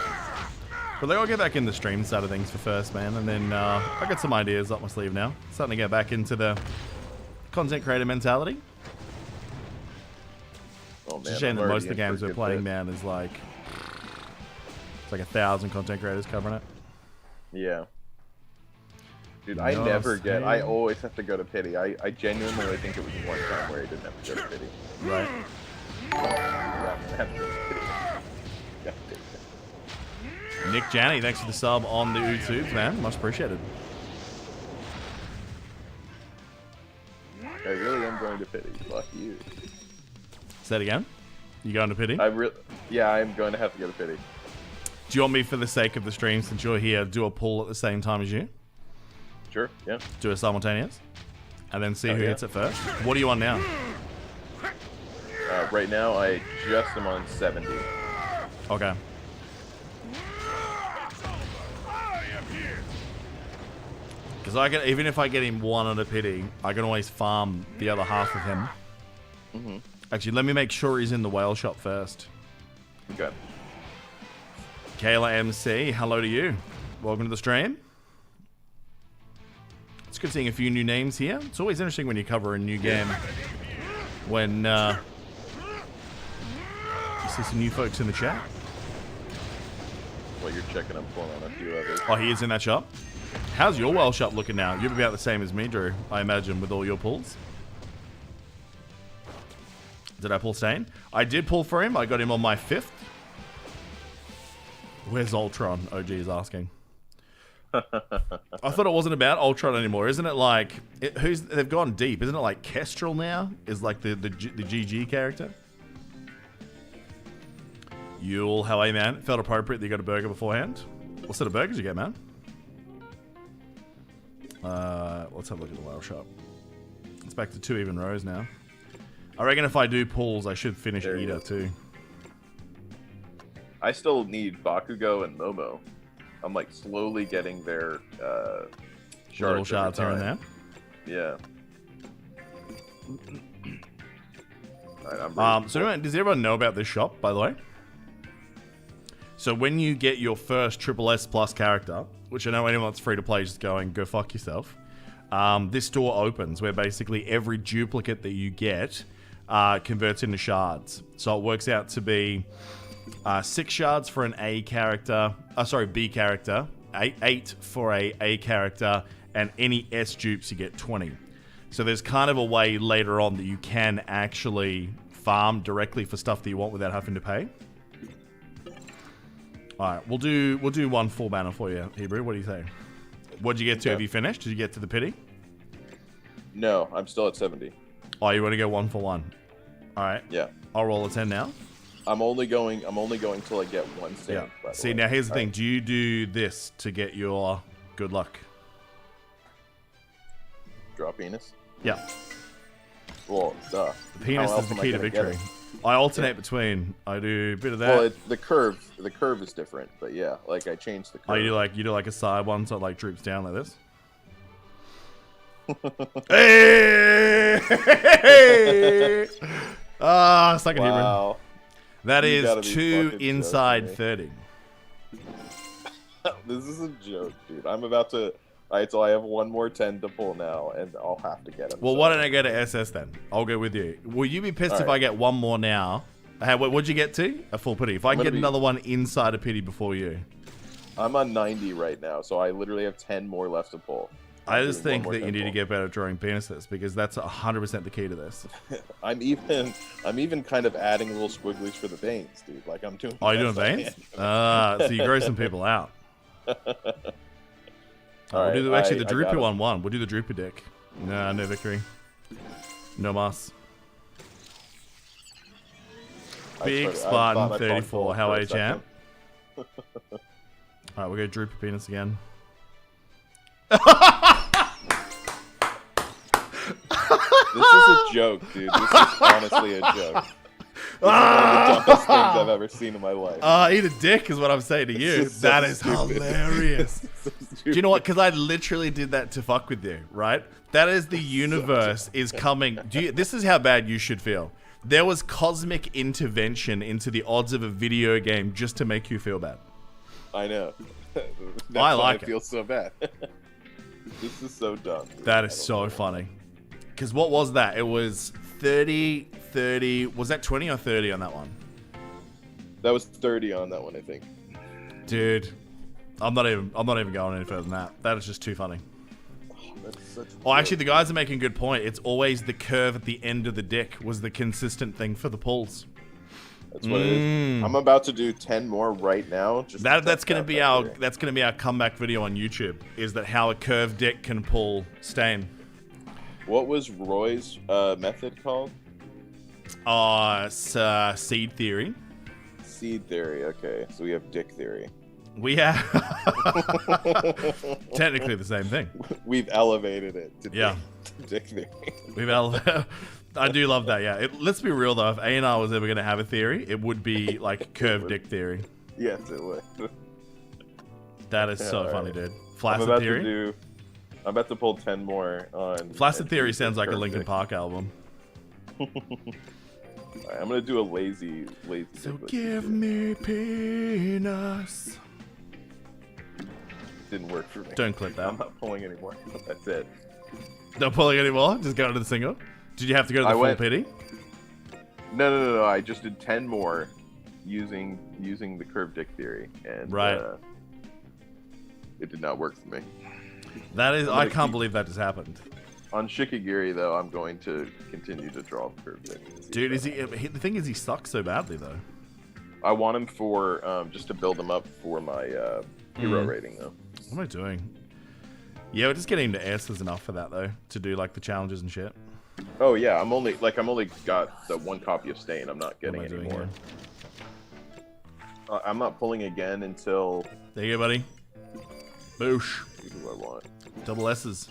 But I'll get back in the stream side of things for first, man. And then I got some ideas up my sleeve now. Starting to get back into the content creator mentality. Oh, man, It's a shame that most of the games we're playing, man, is like... It's like 1,000 content creators covering it. Yeah. Dude, I never get... I always have to go to pity. I genuinely think it was one time where I didn't have to go to pity. Right. Nick Janney, thanks for the sub on the YouTubes, man. Much appreciated. I really am going to pity. Fuck you. Say it again. You going to pity? Yeah, I'm going to have to go to pity. Do you want me, for the sake of the stream, since you're here, do a pull at the same time as you? Sure, yeah. Do a simultaneous? And then see who hits it first? What are you on now? Right now, I just am on 70. Okay. Because I can, even if I get him one on a pity, I can always farm the other half of him. Mm-hmm. Actually, let me make sure he's in the whale shop first. Okay. Kayla MC, hello to you. Welcome to the stream. It's good seeing a few new names here. It's always interesting when you cover a new game. When you see some new folks in the chat. Well, you're checking, I'm pulling on a few others. Oh, he is in that shop? How's your whale shop looking now? You're about the same as me, Drew, I imagine, with all your pulls. Did I pull Stain? I did pull for him. I got him on my 5th. Where's Ultron? OG is asking. I thought it wasn't about Ultron anymore. Isn't it like... they've gone deep. Isn't it like Kestrel now? Is like the GG character? Yule, how are you, man? It felt appropriate that you got a burger beforehand. What sort of burgers you get, man? Let's have a look at the whale shop. It's back to 2 even rows now. I reckon if I do pulls, I should finish Ida too. I still need Bakugo and Momo. I'm like slowly getting their little shards here and there. Yeah. Right, so anyway, does everyone know about this shop, by the way? So when you get your first Triple S Plus character, which I know anyone that's free to play is just going, go fuck yourself. This door opens where basically every duplicate that you get converts into shards. So it works out to be 6 shards for an B character, 8 for a character, and any S dupes you get 20. So there's kind of a way later on that you can actually farm directly for stuff that you want without having to pay. Alright, we'll do one full banner for you, Hebrew. What do you say? What'd you get to? Okay. Have you finished? Did you get to the pity? No, I'm still at 70. Oh, you want to go 1 for 1? Alright. Yeah. I'll roll a 10 now. I'm only going till I get 1 stamp. Yeah. See, now here's the thing. Do you do this to get your good luck? Draw penis? Yeah. Well, duh. The penis is the key to victory. I alternate between. I do a bit of that. Well, the curve is different, but yeah, like I changed the curve. Oh, you do like a side one, so it like droops down like this. Hey! Ah, stuck in Wow. That You is gotta be 2 fucking inside joking 30. This is a joke, dude. I'm about to. Alright, so I have 1 more 10 to pull now, and I'll have to get him. Well, why don't I go to SS then? I'll go with you. Will you be pissed if I get 1 more now? Hey, what'd you get to? A full pity. If I can get another one inside a pity before you. I'm on 90 right now, so I literally have 10 more left to pull. I just think that you need to get better at drawing penises because that's 100% the key to this. I'm even kind of adding little squigglies for the veins, dude. Like I'm doing. Oh, you're doing veins? So you grow some people out. We'll do actually the droopy one. We'll do the droopy dick. Nah, no victory. No mas. Big Spartan 34. How are you, champ? Alright, we'll go droopy penis again. This is a joke, dude. This is honestly a joke. This is one of the dumbest things I've ever seen in my life. Eat a dick is what I'm saying to you. This is so that is stupid. hilarious. This is Do you know what? Because I literally did that to fuck with you, right? That is the universe is coming. This is how bad you should feel. There was cosmic intervention into the odds of a video game just to make you feel bad. I know. I like it. I feel so bad. This is so dumb. That is so funny. Because what was that? It was 30, 30. Was that 20 or 30 on that one? That was 30 on that one, I think. Dude, I'm not even going any further than that. That is just too funny. Actually, the guys are making a good point. It's always the curve at the end of the dick was the consistent thing for the pulls. That's what it is. I'm about to do 10 more right now. That's gonna be our comeback video on YouTube. Is that how a curved dick can pull stain? What was Roy's method called? Seed theory. Seed theory. Okay, so we have dick theory. We have technically the same thing. We've elevated it to dick theory. I do love that. Yeah. Let's be real though. If A&R was ever going to have a theory, it would be like curved dick theory. Yes, it would. That is so funny, dude. Flaccid theory. I'm about to pull 10 more on. Flaccid theory sounds like a Linkin Park album. Right, I'm gonna do a lazy. So give me penis. Didn't work for me. Don't clip that. I'm not pulling anymore. That's it. Not pulling anymore. Just going to the single. Did you have to go to the full pity? No. I just did 10 more using the curved dick theory, and it did not work for me. That is, I can't believe that just happened. On Shikigiri, though, I'm going to continue to draw the curved dick. Dude, the thing is, he sucks so badly, though. I want him for just to build him up for my hero rating, though. What am I doing? Yeah, we're just getting him to S's enough for that, though, to do like the challenges and shit. Oh yeah, I'm only got the one copy of Stain. I'm not getting any more. I'm not pulling again until. There you go, buddy. Boosh. Who do I want? Double S's.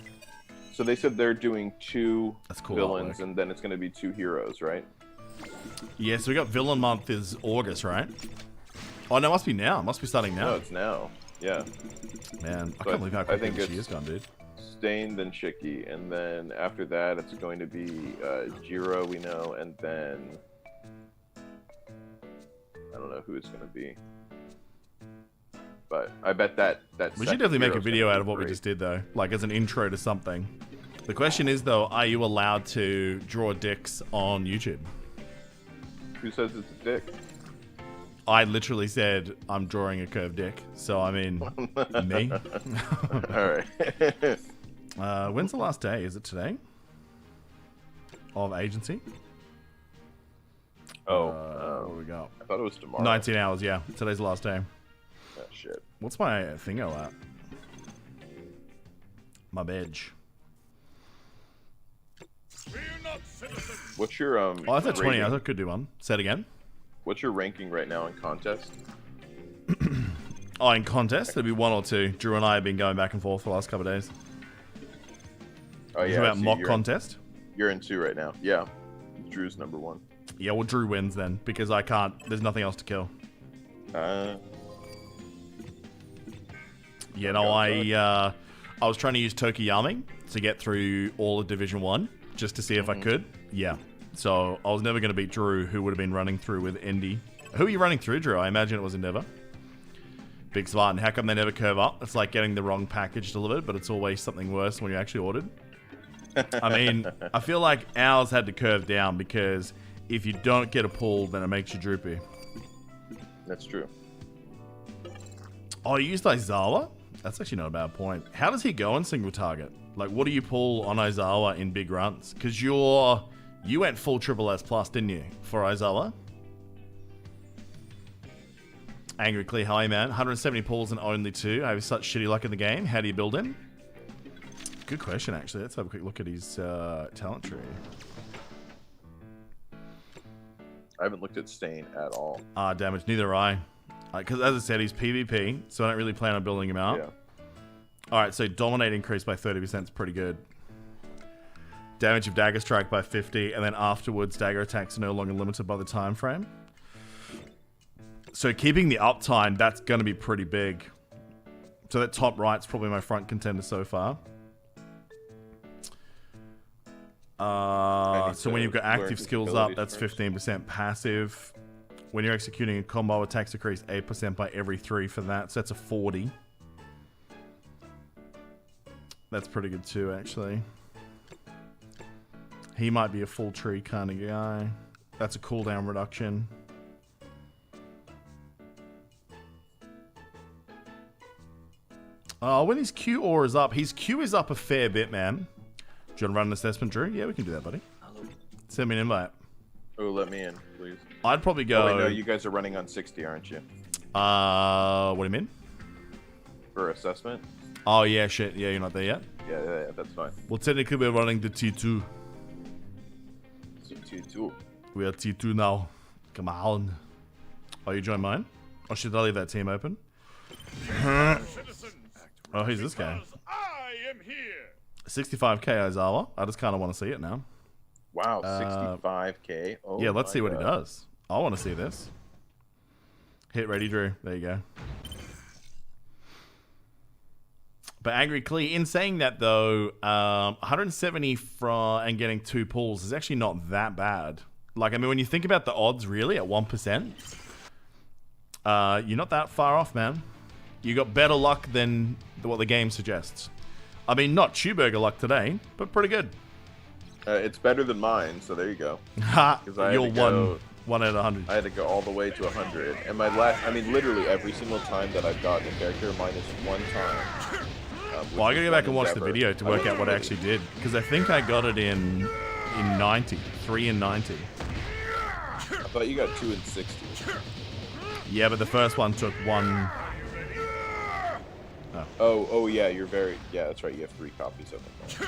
So they said they're doing 2 cool villains, and then it's going to be 2 heroes, right? Yeah, so we got villain month is August, right? Oh no, it must be now. It must be starting now. No, it's now. Yeah. Man, I can't believe how quick she is gone, dude. Stain, then Shiki, and then after that it's going to be Jiro, we know, and then I don't know who it's going to be. But I bet that we should definitely make a video out of what we just did, though, like as an intro to something. The question is, though, are you allowed to draw dicks on YouTube? Who says it's a dick? I literally said I'm drawing a curved dick, so I mean, me. All right. When's the last day? Is it today? Of agency? Oh, what do we got? I thought it was tomorrow. 19 hours, yeah. Today's the last day. Oh, shit. What's my thingo at? My badge. What's your Oh, I thought 20 hours. I could do one. Say it again. What's your ranking right now in contest? Oh, in contest? There'd be 1 or 2. Drew and I have been going back and forth for the last couple of days. Oh, yeah. About mock contest? You're in 2 right now. Yeah. Drew's number 1. Yeah, well, Drew wins then, because I can't... There's nothing else to kill. Yeah, no, I was trying to use Tokiyami to get through all of Division 1, just to see if I could. Yeah. So, I was never going to beat Drew, who would have been running through with Indy. Who are you running through, Drew? I imagine it was Endeavor. Big Spartan. How come they never curve up? It's like getting the wrong package delivered, but it's always something worse when you actually ordered. I mean, I feel like ours had to curve down, because if you don't get a pull, then it makes you droopy. That's true. Oh, you used Aizawa? That's actually not a bad point. How does he go in single target? Like, what do you pull on Aizawa in big runs? Because you went full triple S plus, didn't you, for Aizawa? Angry Clear, hi man. 170 pulls and only 2. I have such shitty luck in the game. How do you build him? Good question, actually. Let's have a quick look at his talent tree. I haven't looked at Stain at all. Damage. Neither I. Because as I said, he's PvP, so I don't really plan on building him out. Yeah. Alright, so dominate increase by 30% is pretty good. Damage of dagger strike by 50, and then afterwards dagger attacks are no longer limited by the time frame. So keeping the uptime, that's going to be pretty big. So that top right's probably my front contender so far. So when you've got active skills up, that's 15% passive. When you're executing a combo, attacks decrease 8% by every 3 for that. So that's a 40. That's pretty good too, actually. He might be a full tree kind of guy. That's a cooldown reduction. When his Q aura is up, his Q is up a fair bit, man. Do you want to run an assessment, Drew? Yeah, we can do that, buddy. Send me an invite. Oh, let me in, please. I'd probably go... Oh, wait, no, you guys are running on 60, aren't you? What do you mean? For assessment? Oh, yeah, shit. Yeah, you're not there yet? Yeah, that's fine. Well, technically, we're running the T2. T2. We are T2 now. Come on. Oh, you join mine? Or should I leave that team open? Oh, who's this guy? I am here. 65k Aizawa. I just kind of want to see it now. Wow, 65k. Oh, yeah, let's see what God. he does. I want to see this. Hit ready, Drew. There you go. But Angry Clee, in saying that though, 170 and getting 2 pulls is actually not that bad. Like, I mean, when you think about the odds, really, at 1%, you're not that far off, man. You got better luck than what the game suggests. I mean, not Chewburger luck today, but pretty good. It's better than mine, so there you go. Ha! You're go, one out of 100. I had to go all the way to 100. And my last, I mean, literally every single time that I've gotten a character, minus 1 time. Well, I gotta go back and watch the video to work out what I actually did. Because I think I got it in 90. 3 in 90. I thought you got 2 in 60. Yeah, but the first one took 1... Oh, yeah, you're very... Yeah, that's right, you have 3 copies of it.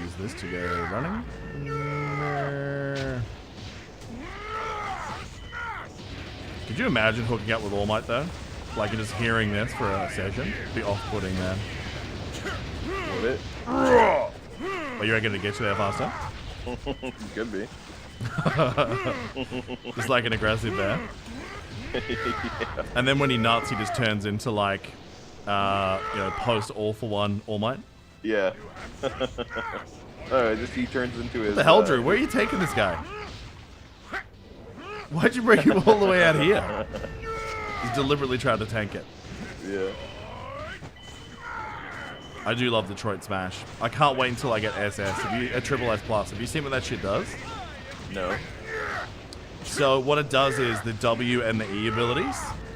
Use this to go running. Could you imagine hooking up with All Might, though? Like, and just hearing this for a session? It'd be off-putting, man. Would it? Are you reckon to get you there faster? Could be. Just like an aggressive bear. Yeah. And then when he nuts, he just turns into like, post All for One All Might. Yeah. Just he turns into his... What the hell, Drew? Where are you taking this guy? Why'd you bring him all the way out here? He's deliberately tried to tank it. Yeah. I do love Detroit Smash. I can't wait until I get SS. A triple S plus. Have you seen what that shit does? No. So what it does is the W and the E abilities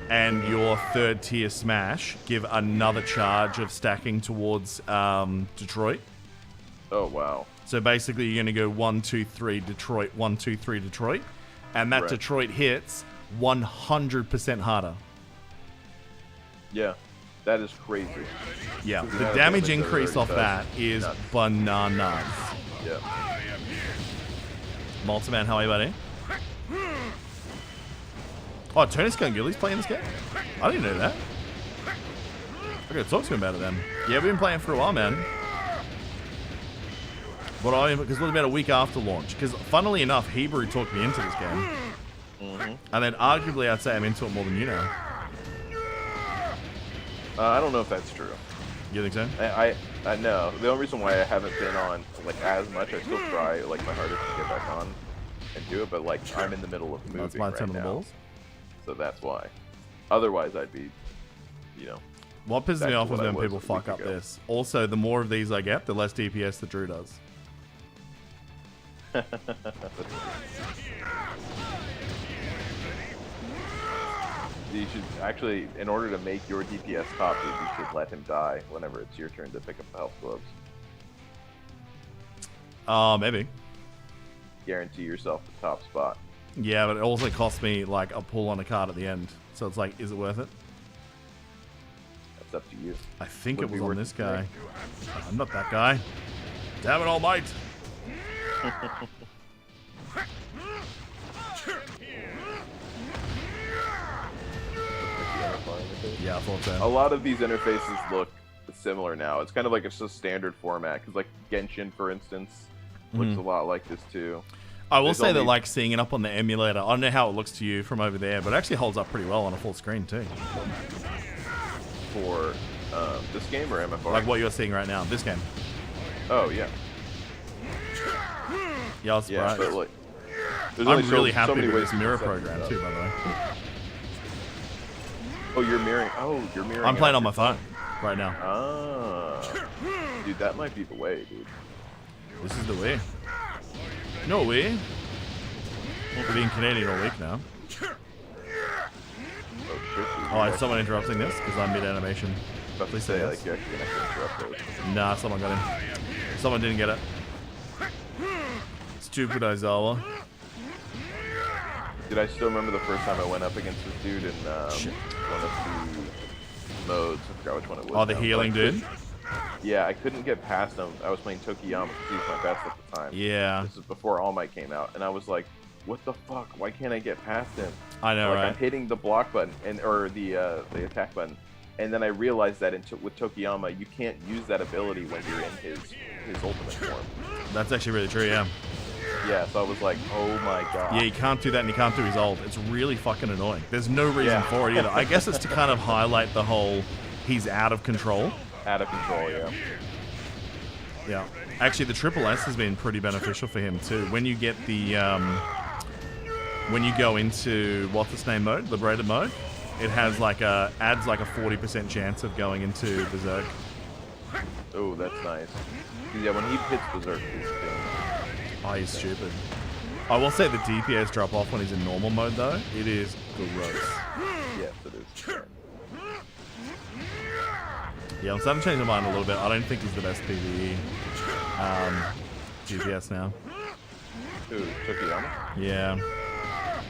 and your 3rd tier Smash give another charge of stacking towards Detroit. Oh, wow. So basically you're going to go 1, 2, 3 Detroit, 1, 2, 3 Detroit. And that Right. Detroit hits 100% harder. Yeah. That is crazy. Yeah, So the that damage damage increase off already that is nuts. bananas. Yeah. Multiman, how are you, buddy? Oh, Tony Scungilly's playing this game? I didn't know that. I gotta talk to him about it then. Yeah, we've been playing for a while, man. But because it was about a week after launch. Because funnily enough, Hebrew talked me into this game. Mm-hmm. And then arguably I'd say I'm into it more than you know. I don't know if that's true. You think so? I know. The only reason why I haven't been on like as much, I still try like my hardest to get back on and do it, but like I'm in the middle of moving That's my right 10 of the now, balls. so that's why. Otherwise, I'd be, What pisses back me to off is what I when was people a fuck week up ago. this. Also, the more of these I get, the less DPS that Drew does. You should actually, in order to make your DPS top, you should let him die whenever it's your turn to pick up the health gloves. Maybe. Guarantee yourself the top spot. Yeah, but it also costs me like a pull on a card at the end. So it's like, is it worth it? That's up to you. I think Would it be was on worth this it, guy. right? I'm not that guy. Damn it, All Might. Yeah, I thought A so. lot of these interfaces look similar now. It's kind of like it's a standard format because, like Genshin, for instance, looks a lot like this too. I will There's say that, only- like, seeing it up on the emulator, I don't know how it looks to you from over there, but it actually holds up pretty well on a full screen, too. For this game or MFR? Like what you're seeing right now, this game. Oh, yeah. Yeah, I was Yeah, surprised. but like... there's only I'm really so happy many with ways this you can mirror set program, it up. too, by the way. Oh, you're mirroring... Oh, you're mirroring... I'm playing out on my phone right now. Ah. Dude, that might be the way, dude. This is the way. No way. We've been Canadian all week now. Oh, shit. Oh, is someone interrupting this? Because I'm mid-animation. About to Please say, say like, yes. you're actually gonna have to interrupt those. Nah, someone got him. Someone didn't get it. Stupid Aizawa. Dude, I still remember the first time I went up against this dude in one of the modes. I forgot which one it was. Oh, the now, healing but- dude? Yeah, I couldn't get past him. I was playing Tokiyama because he was my best at the time. Yeah. This is before All Might came out, and I was like, "What the fuck? Why can't I get past him?" I know, Like right? I'm hitting the block button or the attack button, and then I realized that with Tokiyama, you can't use that ability when you're in his ultimate form. That's actually really true, yeah. Yeah, so I was like, "Oh my god." Yeah, you can't do that and you can't do his ult. It's really fucking annoying. There's no reason Yeah. for it either. I guess it's to kind of highlight the whole he's out of control. Out of control. Yeah. Yeah. Actually, the Triple S has been pretty beneficial for him too. When you get the, when you go into, what's its name mode? Liberated mode? It has like adds like a 40% chance of going into Berserk. Oh, that's nice. Yeah, when he hits Berserk, he's Oh, he's stupid. I will say the DPS drop off when he's in normal mode though. It is gross. yes, it is. Yeah, I'm starting to change my mind a little bit. I don't think he's the best PvE DPS now. Ooh, Tokiyama? Yeah.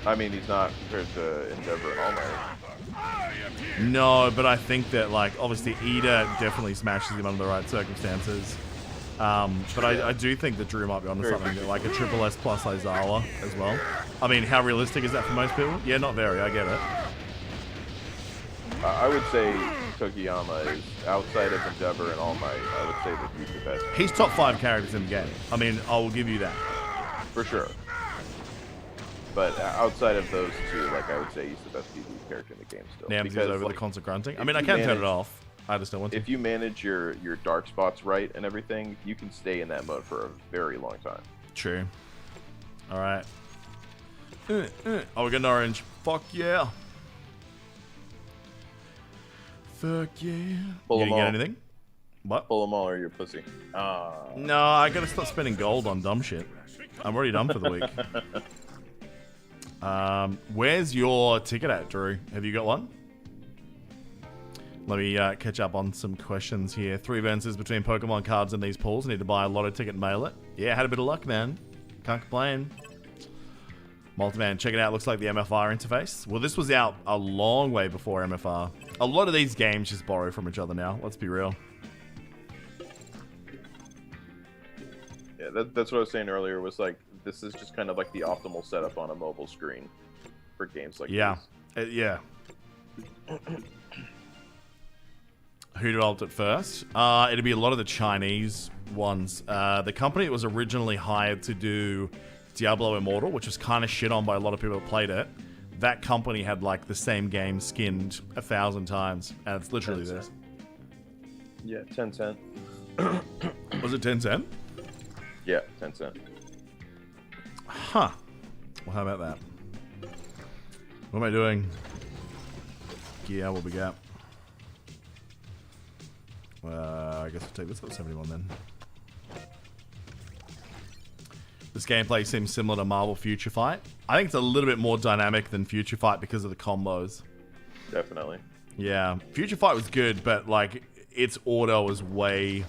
I mean, he's not compared to Endeavor and All Might. No, but I think that, like, obviously Ida definitely smashes him under the right circumstances. But I do think that Drew might be onto Very something, like a Triple S plus Aizawa as well. I mean, how realistic is that for most people? Yeah, not very, I get it. I would say Tokiyama is, outside of Endeavor and All Might, I would say that he's the best. He's top 5 characters in the game. I mean, I will give you that. For sure. But outside of those two, like, I would say he's the best PvE character in the game still. Nams is Because, over like, the constant grunting. I if mean, I you can turn manage- it off. I just don't want to. if you manage your dark spots right and everything, you can stay in that mode for a very long time. True. Alright. Oh, we got an orange. Fuck yeah. Fuck yeah. Pull You them didn't get all. anything? What? Pull them all or you're a pussy. Ah. No, I gotta stop spending gold on dumb shit. I'm already done for the week. Where's your ticket at, Drew? Have you got one? Let me catch up on some questions here. 3 verses between Pokemon cards and these pools. Need to buy a lotto ticket and mail it. Yeah, had a bit of luck, man. Can't complain. Multiman, check it out. Looks like the MFR interface. Well, this was out a long way before MFR. A lot of these games just borrow from each other now. Let's be real. Yeah, that's what I was saying earlier, was like, this is just kind of like the optimal setup on a mobile screen for games like Yeah. these. Yeah. Who developed it first? It'd be a lot of the Chinese ones. The company that was originally hired to do Diablo Immortal, which was kind of shit on by a lot of people that played it, that company had like the same game skinned 1,000 times, and it's literally this. Yeah, 10 cent. Was it 10 cent? Yeah, 10 cent. Huh. Well, how about that? What am I doing? Yeah, what we got? I guess we'll take this at 71 then. This gameplay seems similar to Marvel Future Fight. I think it's a little bit more dynamic than Future Fight because of the combos. Definitely. Yeah, Future Fight was good, but like its auto is way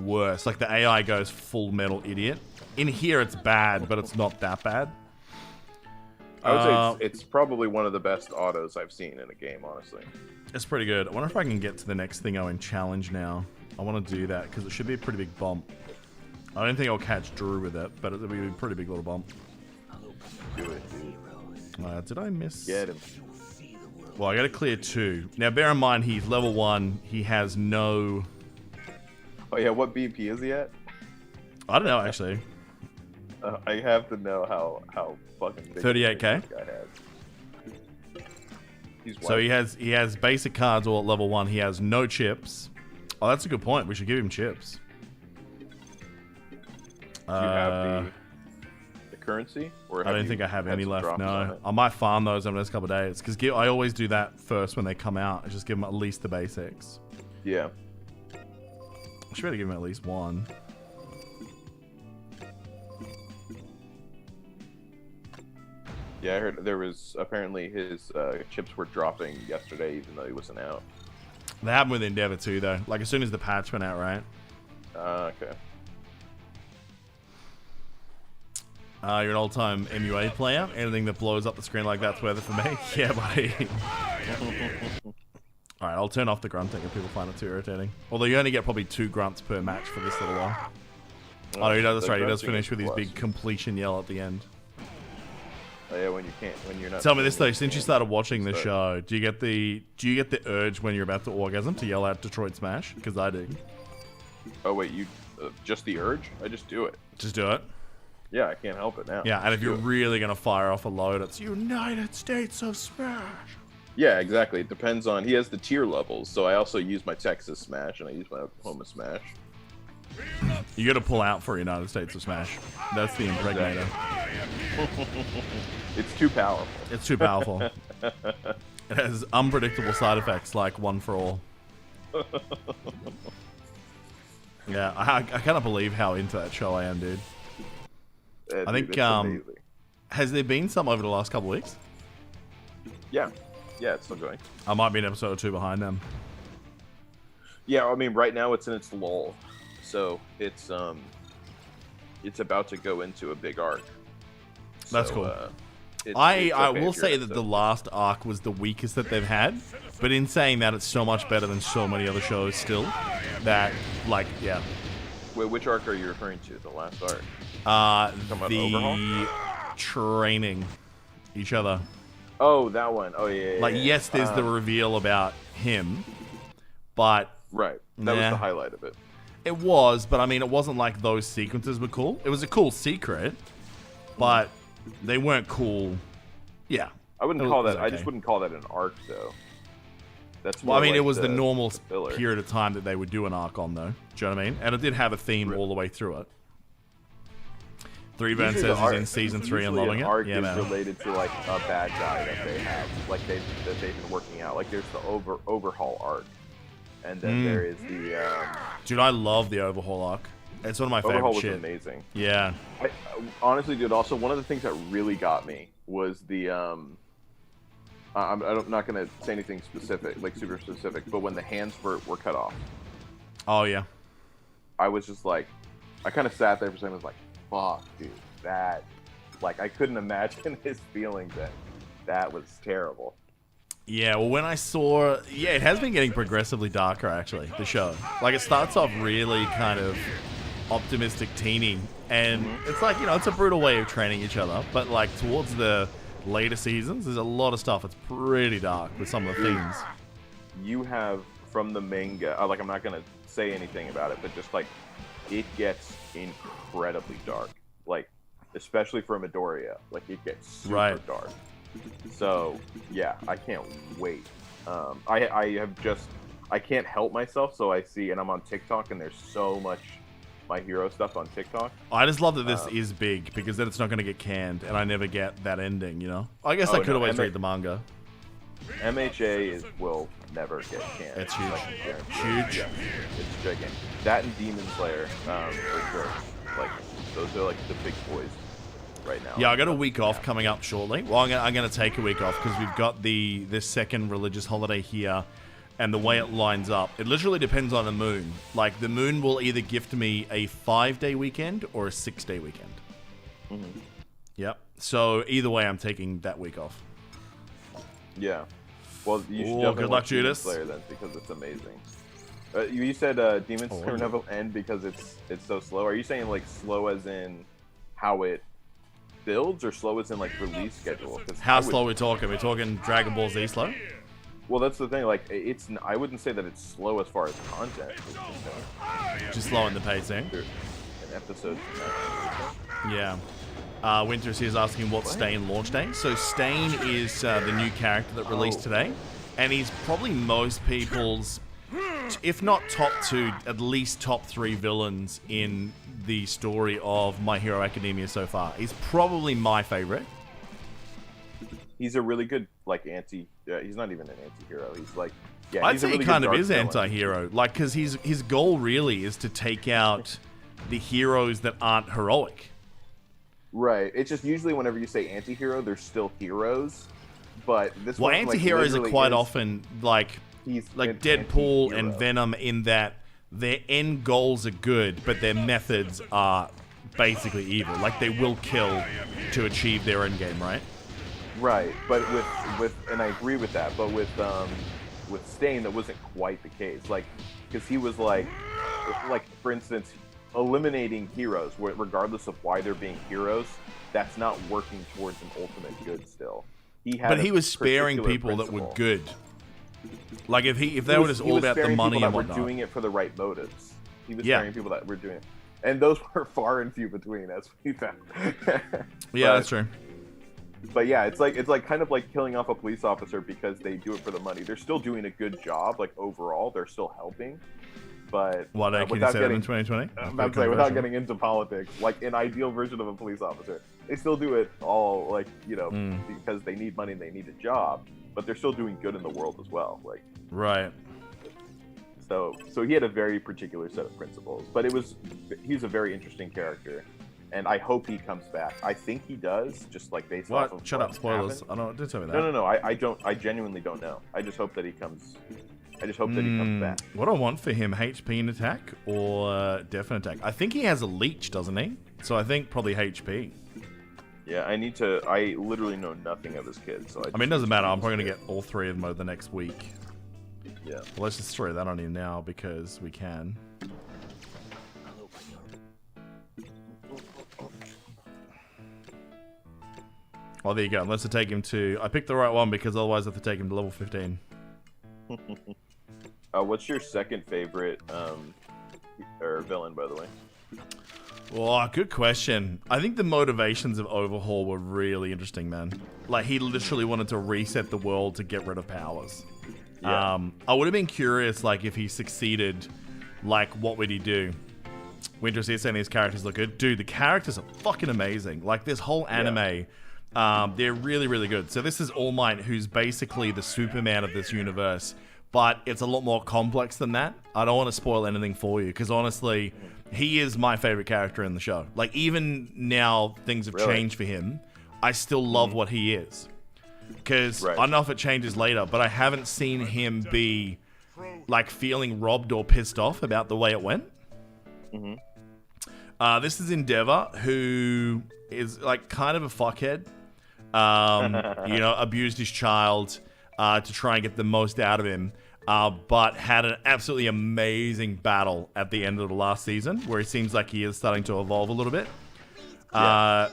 worse. Like the AI goes full metal idiot. In here it's bad, but it's not that bad. I would say it's probably one of the best autos I've seen in a game, honestly. It's pretty good. I wonder if I can get to the next thing in challenge now. I want to do that because it should be a pretty big bump. I don't think I'll catch Drew with it, but it'll be a pretty big little bump. Do it, dude. Did I miss? Get him. Well, I got to clear 2. Now, bear in mind, he's level 1. He has no... Oh yeah, what BP is he at? I don't know, actually. I have to know how fucking big 38K? this guy has. He's So white. he has basic cards all at level 1. He has no chips. Oh, that's a good point. We should give him chips. Do you have the currency? Or I don't think I have had any some left. drops on No, it? I might farm those over the next couple of days because I always do that first when they come out. I just give them at least the basics. Yeah. I should be able to give him at least one. Yeah, I heard there was apparently his chips were dropping yesterday, even though he wasn't out. They happened with Endeavor too, though. Like as soon as the patch went out, right? Okay. You're an old-time MUA player. Anything that blows up the screen like that's worth it for me. Yeah, buddy. All right, I'll turn off the grunting if people find it too irritating. Although you only get probably 2 grunts per match for this little while. Oh, he does. That's right. He does finish with his big completion yell at the end. Oh, yeah, when you're not. Tell me this though, since you started watching the show, do you get the urge when you're about to orgasm to yell out Detroit Smash? Because I do. Oh wait, you just the urge? I just do it. Just do it. Yeah, I can't help it now. Yeah, and if you're Do it. really gonna fire off a load, it's United States of Smash. Yeah, exactly. It depends on. He has the tier levels, so I also use my Texas Smash and I use my Oklahoma Smash. You got to pull out for United States of Smash. That's the impregnator. It's too powerful. It's too powerful. It has unpredictable side effects like One for All. Yeah, I cannot believe how into that show I am, dude. I think it's amazing. has there been some over the last couple of weeks? Yeah, it's still going. I might be an episode or 2 behind them. Yeah, I mean, right now it's in its lull, so it's about to go into a big arc. That's So, cool. It's I okay will if say you're that episode- the last arc was the weakest that they've had, but in saying that, it's so much better than so many other shows still. That, like, yeah. Wait, which arc are you referring to? The last arc? about The Overhaul? training each other. Oh, that one. Oh, yeah. Like, yes, there's the reveal about him, but Right. That was Nah. the highlight of it. it was, but I mean, it wasn't like those sequences were cool. It was a cool secret, but they weren't cool. Yeah. I wouldn't It call was that. I just okay. wouldn't call that an arc, though. That's Well, more I mean, like it was the normal filler. period of time that they would do an arc on, though. Do you know what I mean? And it did have a theme all the way through it. 3burn Usually says the he's arc- in season 3 and usually loving an it. arc Yeah, is man. related to like a bad guy that they have, like that they've been working out. Like there's the overhaul arc, and then there is the Dude, I love the Overhaul arc. It's one of my overhaul favorite was shit. amazing. Yeah. Honestly, dude. Also, one of the things that really got me was the I'm not gonna say anything specific, like super specific, but when the hands were cut off, Oh, yeah. I was just like, I kind of sat there for a second. I was like, fuck, dude, that, like, I couldn't imagine his feelings. That was terrible. Yeah, well, when I saw... Yeah, it has been getting progressively darker, actually, the show. Like, it starts off really kind of optimistic teeny, and it's like, you know, it's a brutal way of training each other, but, like, towards the later seasons, there's a lot of stuff that's pretty dark with some of the themes. You have from the manga, like, I'm not gonna say anything about it, but just like, it gets incredibly dark. Like, especially for Midoriya, like it gets super dark. So yeah, I can't wait. I can't help myself, so I see, and I'm on TikTok, and there's so much My Hero stuff on TikTok. I just love that this is big, because then it's not going to get canned, and I never get that ending, you know? I guess I could always read the manga. MHA will never get canned. It's huge. Like, guaranteed. Huge. Yeah, it's gigantic. That and Demon Slayer, for sure. Like, those are like the big boys right now. Yeah, I got a week off coming up shortly. Well, I'm going to take a week off because we've got this second religious holiday here, and the way it lines up, it literally depends on the moon. Like, the moon will either gift me a 5-day weekend or a 6-day weekend. Mm-hmm. Yep. So either way, I'm taking that week off. Yeah. Well, you should Ooh, definitely good luck, watch Demon Judas. Slayer then, because it's amazing. You said Demon Slayer never end because it's so slow. Are you saying like slow as in how it builds, or slow as in like release schedule? 'Cause How slow are we talking? We're talking Dragon Ball Z slow? Well, that's the thing. Like, I wouldn't say that it's slow as far as content is concerned. Just slow in the pacing. An episode. Yeah. Winters is asking what's Stain launch day. So Stain is the new character that released today, and he's probably most people's, if not top 2, at least top 3 villains in the story of My Hero Academia so far. He's probably my favorite. He's a really good anti. He's not even an anti-hero. He's yeah. I'd he's say a really he kind good of dark is villain. anti-hero, because his goal really is to take out the heroes that aren't heroic. Right. It's just usually whenever you say anti-hero, they're still heroes. But this Well, one, anti-heroes are literally like quite is- often he's like an Deadpool anti-hero. and Venom in that their end goals are good, but their methods are basically evil. Like they will kill to achieve their end game, right? Right, but with and I agree with that. But with Stain, that wasn't quite the case. Because he was like for instance, eliminating heroes, regardless of why they're being heroes, that's not working towards an ultimate good. Still, But he was sparing particular people that principle. were good. Like if they were just all about the money and were whatnot. doing it for the right motives. He was Yeah. sparing people that were doing it, and those were far and few between, as we found. Yeah, that's true. But yeah, it's kind of like killing off a police officer because they do it for the money. They're still doing a good job, overall, they're still helping. But What can you without say that in getting 2020? I'm about to say, without getting into politics, an ideal version of a police officer, they still do it all because they need money and they need a job, but they're still doing good in the world as well. Right. So he had a very particular set of principles, but he's a very interesting character, and I hope he comes back. I think he does, just based off What? of Shut up, what spoilers. happened. Don't tell me that. No. I don't. I genuinely don't know. I just hope that he comes. I just hope that he comes back. What do I want for him? HP and attack or definite attack? I think he has a leech, doesn't he? So I think probably HP. Yeah, I need to. I literally know nothing of this kid, so I mean, it doesn't matter. I'm probably going to get all 3 of them over the next week. Yeah. Well, let's just throw that on him now because we can. Oh, there you go. Unless I take him to... I picked the right one because otherwise I have to take him to level 15. What's your second favorite or villain, by the way? Oh, good question. I think the motivations of Overhaul were really interesting, man. He literally wanted to reset the world to get rid of powers. Yeah. I would have been curious, if he succeeded, what would he do? Winter's here saying these characters look good. Dude, the characters are fucking amazing. This whole anime, they're really, really good. So this is All Might, who's basically the Superman of this universe, but it's a lot more complex than that. I don't want to spoil anything for you, because honestly, he is my favorite character in the show. Even now, things have changed for him. I still love what he is. Because I don't know if it changes later, but I haven't seen him be, feeling robbed or pissed off about the way it went. This is Endeavor, who is, kind of a fuckhead. Abused his child to try and get the most out of him. But had an absolutely amazing battle at the end of the last season, where it seems like he is starting to evolve a little bit.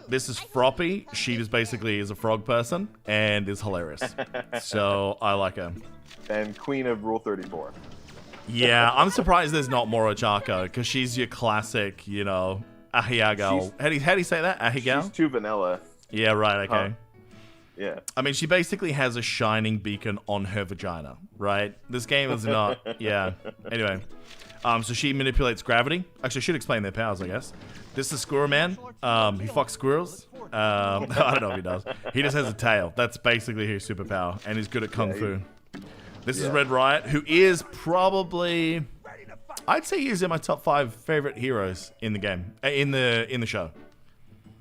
This is Froppy. She just basically is a frog person and is hilarious. So I like her. And Queen of Rule 34. Yeah, I'm surprised there's not more Ochako, because she's your classic, Ahiagal. How do you say that? Ahiagal? She's too vanilla. Yeah, right, okay. Yeah. I mean, she basically has a shining beacon on her vagina, right? This game is not... Yeah. Anyway. So she manipulates gravity. Actually, I should explain their powers, I guess. This is Squirrel Man. He fucks squirrels. I don't know if he does. He just has a tail. That's basically his superpower. And he's good at Kung Fu. This is Red Riot, who is probably... I'd say he's in my top 5 favorite heroes in the game. In the show.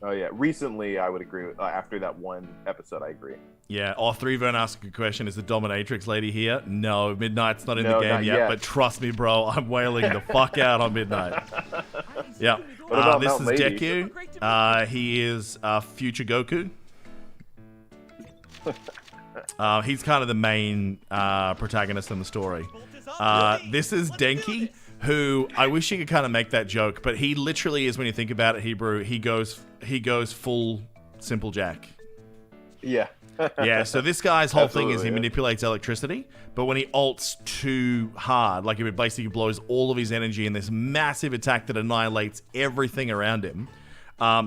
Oh, yeah. Recently, I would agree. After that one episode, I agree. Yeah. 3Vern asked a good question. Is the Dominatrix lady here? No, Midnight's not in the game yet. But trust me, bro, I'm wailing the fuck out on Midnight. Yeah. This is Deku. He is future Goku. He's kind of the main protagonist in the story. This is Denki, who I wish he could kind of make that joke, but he literally is, when you think about it, Hebrew, he goes full Simple Jack. Yeah. Yeah, so this guy's whole thing is he manipulates electricity, but when he ults too hard, it basically blows all of his energy in this massive attack that annihilates everything around him,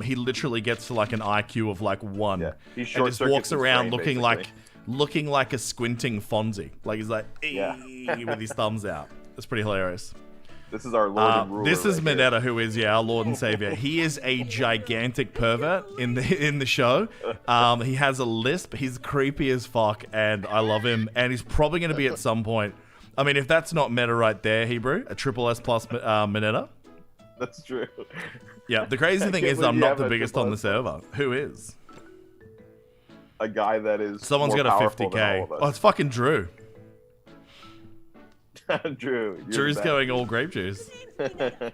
he literally gets to like an IQ of like 1. Yeah. He and short just circuits walks his around brain, looking like a squinting Fonzie. Like he's like Yeah. with his thumbs out. It's pretty hilarious. This is our Lord and Ruler. This is right Mineta, here. who is our Lord and Savior. He is a gigantic pervert in the show. He has a lisp. He's creepy as fuck, and I love him. And he's probably going to be at some point. I mean, if that's not meta right there, Hebrew, a triple S plus Mineta. That's true. Yeah, the crazy thing is believe I'm you not have the a biggest on the triple server. Who is? A guy that is. Someone's more got a powerful than 50k. all of Oh, us. it's fucking Drew. Drew. You're Drew's the going all grape juice. I'm gonna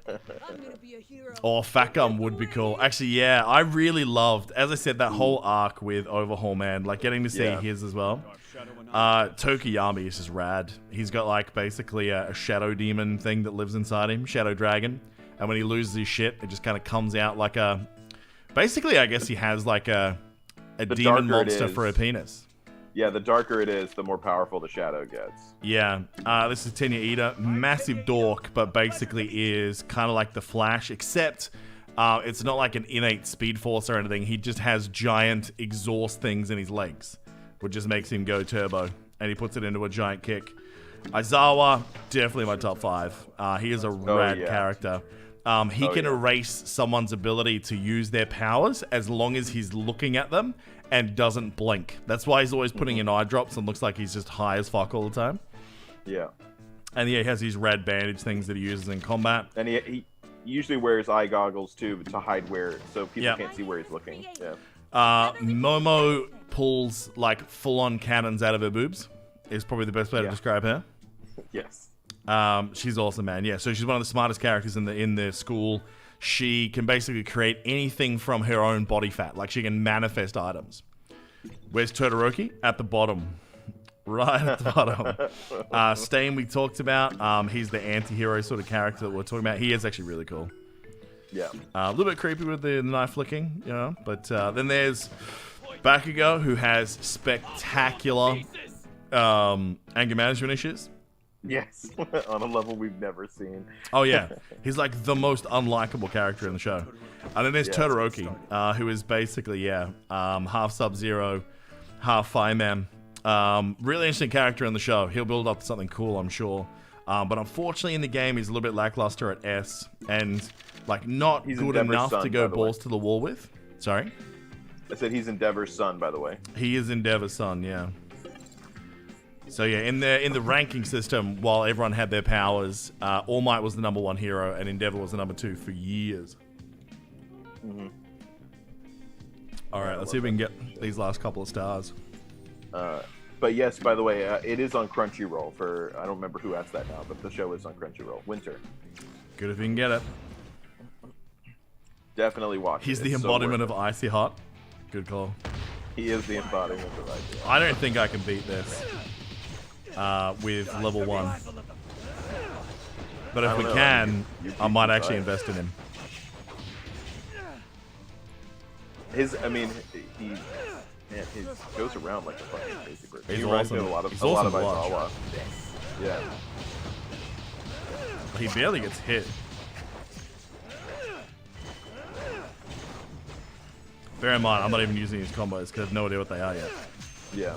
be a hero. Or Fat Gum would be cool. Actually, yeah, I really loved, as I said, that whole arc with Overhaul Man, like getting to see Yeah. his as well. Tokiyami is just rad. He's got like basically a shadow demon thing that lives inside him, shadow dragon. And when he loses his shit, it just kind of comes out like a... Basically, I guess he has like a demon darker it monster is. for a penis. Yeah, the darker it is, the more powerful the shadow gets. Yeah, this is Tenya Ida, massive dork, but basically is kind of like the Flash, except it's not like an innate speed force or anything. He just has giant exhaust things in his legs, which just makes him go turbo, and he puts it into a giant kick. Aizawa, definitely my top 5. He is a rad yeah. character. He can erase someone's ability to use their powers as long as he's looking at them and doesn't blink. That's why he's always putting in eye drops and looks like he's just high as fuck all the time. Yeah. And yeah, he has these red bandage things that he uses in combat. And he usually wears eye goggles too to hide so people Yeah. can't see where he's looking. Yeah. Momo pulls like full-on cannons out of her boobs. Is probably the best way to Yeah. describe her. Yes. She's awesome, man. Yeah, so she's one of the smartest characters in the school. She can basically create anything from her own body fat. Like she can manifest items. Where's Todoroki? At the bottom. Right at the bottom. Stain we talked about. He's the anti-hero sort of character that we're talking about. He is actually really cool. Yeah. A little bit creepy with the knife flicking, you know. But then there's Bakugo, who has spectacular anger management issues. Yes. On a level we've never seen. Oh yeah, he's like the most unlikable character in the show. And then there's Yeah. Todoroki, who is basically half Sub-Zero, half Fireman. Really interesting character in the show. He'll build up to something cool, I'm sure. But unfortunately in the game he's a little bit lackluster at S and like not He's good Endeavor's enough son, to go by the way. balls to the wall with. Sorry, I said he's Endeavor's son, by the way. he is Endeavor's son, yeah. So yeah, in the ranking system, while everyone had their powers, All Might was the number 1 hero, and Endeavor was the number 2 for years. All right, let's see if we can get these last couple of stars. But yes, by the way, it is on Crunchyroll. I don't remember who asked that now, but the show is on Crunchyroll. Winter. Good if you can get it. Definitely watch He's it. the It's so embodiment worth of icy hot. Good call. it. He is the embodiment of idea. I don't think I can beat this with level 1. But if I we don't know. can, You I might decide. actually invest in him. He goes around like a fucking crazy person. He's He reminds me awesome. of a lot of He's a lot awesome of to watch. Aizawa. Yeah. He barely gets hit. Bear in mind, I'm not even using these combos because I have no idea what they are yet. Yeah.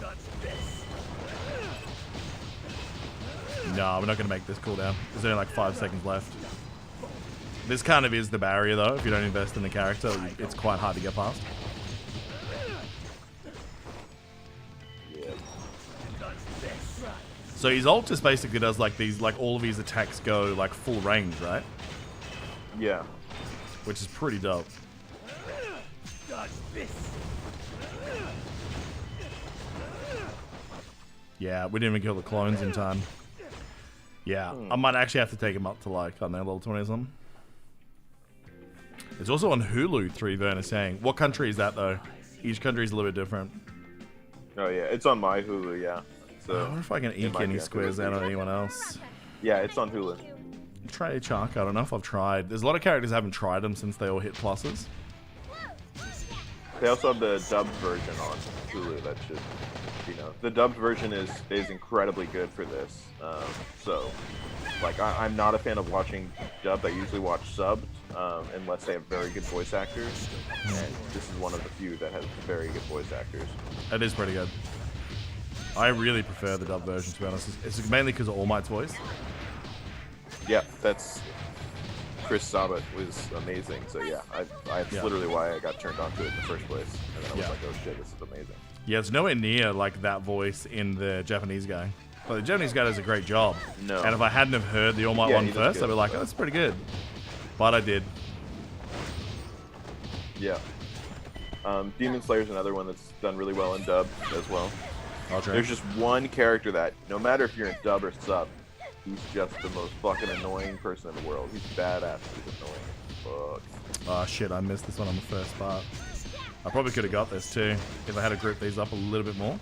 No, we're not going to make this cooldown. There's only like 5 seconds left. This kind of is the barrier though. If you don't invest in the character, it's quite hard to get past. Yeah. So his ult just basically does like these, like all of his attacks go like full range, right? Yeah. Which is pretty dope. Yeah, we didn't even kill the clones in time. Yeah, I might actually have to take him up to like, I don't know, level 20 or something. It's also on Hulu, 3 Vern is saying. What country is that though? Each country is a little bit different. Oh yeah, it's on my Hulu. Yeah. I So wonder if I can ink might any be. squares out on anyone else. yeah, it's on Hulu. Try Chuck. I don't know if I've tried. There's a lot of characters I haven't tried them since they all hit pluses. They also have the dubbed version on Hulu. That should, the dubbed version is incredibly good for this. So Like, I'm not a fan of watching dubbed. I usually watch subbed, unless they have very good voice actors. And this is one of the few that has very good voice actors. It is pretty good. I really prefer the dub version, to be honest. It's mainly because of All Might's voice. Yeah, that's... Chris Sabat was amazing. So yeah, that's literally why I got turned on to it in the first place. And then I was like, oh shit, this is amazing. Yeah, it's nowhere near like that voice in the Japanese guy. But the Japanese guy does a great job. No. And if I hadn't have heard the All Might one first, I'd be like, oh, that's pretty good. But I did. Yeah. Demon Slayer's another one that's done really well in dub as well. Okay. There's just one character that, no matter if you're in dub or sub, he's just the most fucking annoying person in the world. He's badass, but he's annoying as fuck. Oh shit, I missed this one on the first part. I probably could have got this too, if I had to group these up a little bit more.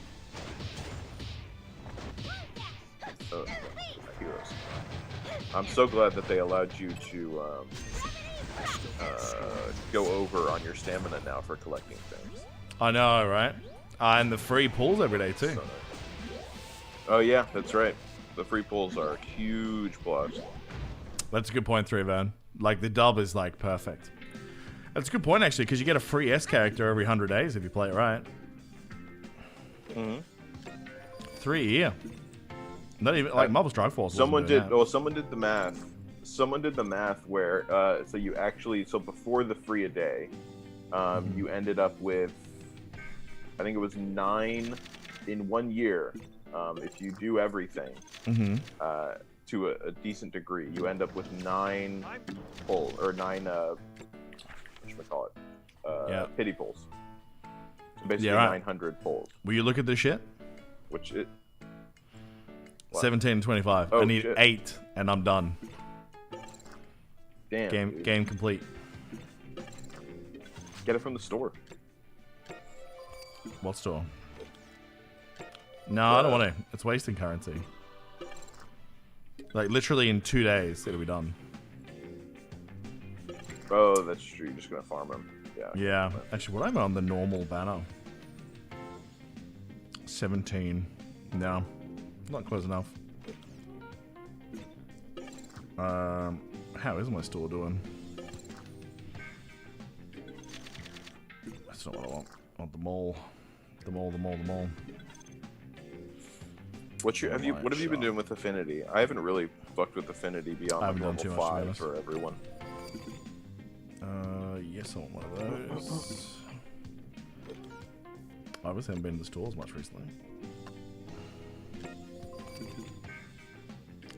Heroes. I'm so glad that they allowed you to go over on your stamina now for collecting things. I know, right? And the free pulls every day too. So nice. Oh yeah, that's right. The free pulls are a huge plus. That's a good point, 3Van. Like, the dub is, like, perfect. That's a good point, actually, because you get a free S character every 100 days if you play it right. Mm-hmm. 3 a year. Not even, like, Marvel Strike Force. Someone did the math. Someone did the math where, so you actually, so before the free a day, you ended up with, I think it was 9 in 1 year. If you do everything to a decent degree, you end up with 9 pulls, or 9, whatchamacallit, pity pulls. So basically 900 pulls. Will you look at this shit? Which it... What? 17 and 25. Oh, I need shit. 8, and I'm done. Damn, Game complete. Get it from the store. What store? No, I don't want to. It's wasting currency. Like, literally in 2 days, it'll be done. Oh, that's true. You're just gonna farm them. Yeah. Yeah. Actually, what am I on the normal banner? 17. No. Not close enough. How is my store doing? That's not what I want. I want the mall. The mall. What have you been doing with Affinity? I haven't really fucked with Affinity beyond the normal 5 for everyone. Yes, I want one of those. I obviously haven't been to the stores much recently.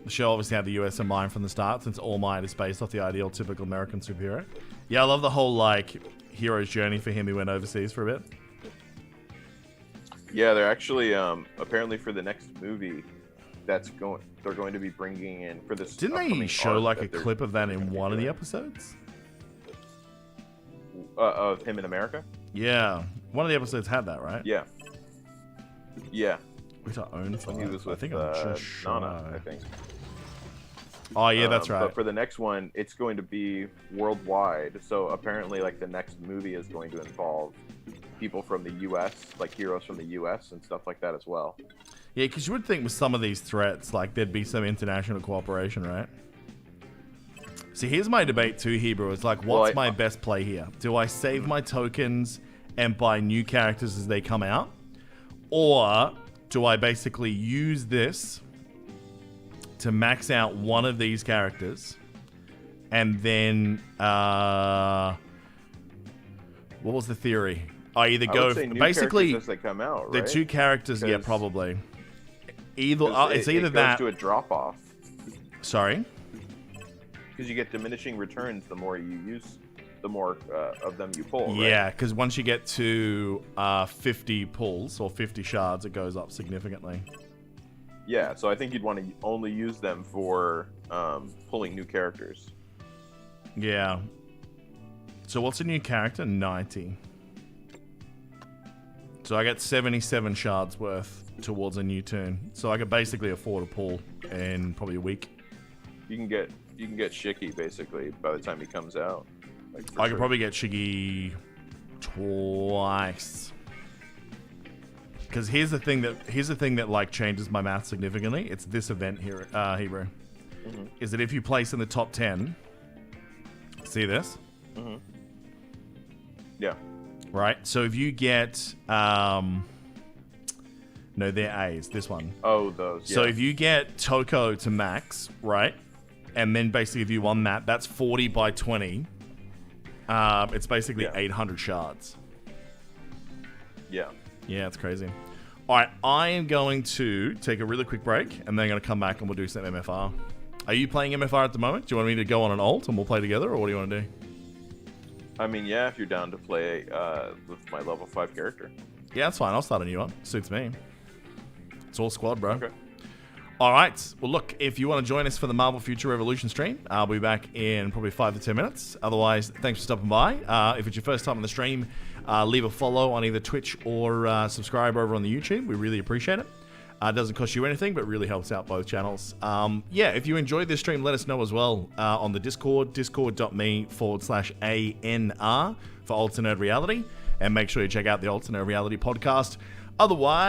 The show obviously had the US in mind from the start, since All Might is based off the ideal typical American superhero. Yeah, I love the whole, like, hero's journey for him. He went overseas for a bit. Yeah, they're actually apparently for the next movie they're going to be bringing in for this. Didn't they show like a clip of that in one of the episodes? Of him in America? Yeah, one of the episodes had that, right? Yeah. Yeah. Which I own for. He was with I think I'm just Nana, I think. Oh yeah, that's right. But for the next one, it's going to be worldwide. So apparently, like, the next movie is going to involve people from the U.S., like heroes from the U.S. and stuff like that as well. Yeah, because you would think with some of these threats, like, there'd be some international cooperation, right? See, here's my debate too, Hebrew. It's like, what's my best play here? Do I save my tokens and buy new characters as they come out? Or do I basically use this to max out one of these characters and then, what was the theory? I either go basically as they come out, right? The 2 characters, yeah, probably. Either it's either it goes that to a drop off. Sorry, because you get diminishing returns the more you use, the more of them you pull. Yeah, because once you get to 50 pulls or 50 shards, it goes up significantly. Yeah, so I think you'd want to only use them for pulling new characters. Yeah. So what's a new character? 90. So I get 77 shards worth towards a new tune. So I could basically afford a pull in probably a week. You can get Shiki basically by the time he comes out. Like, I could probably get Shiki twice. Because here's the thing that like changes my math significantly. It's this event here, Hebrew. is that if you place in the top 10, see this? Yeah. Right? So if you get, no, they're A's, this one. Oh, those. Yeah. So if you get Toko to max, right? And then basically if you won that, that's 40 by 20. It's basically 800 shards. Yeah. Yeah, it's crazy. All right, I am going to take a really quick break, and then I'm going to come back and we'll do some MFR. Are you playing MFR at the moment? Do you want me to go on an alt and we'll play together, or what do you want to do? I mean, yeah, if you're down to play with my level 5 character. Yeah, that's fine. I'll start a new one. Suits me. It's all squad, bro. Okay. All right. Well, look, if you want to join us for the Marvel Future Revolution stream, I'll be back in probably 5 to 10 minutes. Otherwise, thanks for stopping by. If it's your first time on the stream, leave a follow on either Twitch or subscribe over on the YouTube. We really appreciate it. It doesn't cost you anything, but really helps out both channels. Yeah, if you enjoyed this stream, let us know as well on the Discord, discord.me/ANR for Alternate Reality. And make sure you check out the Alternate Reality podcast. Otherwise,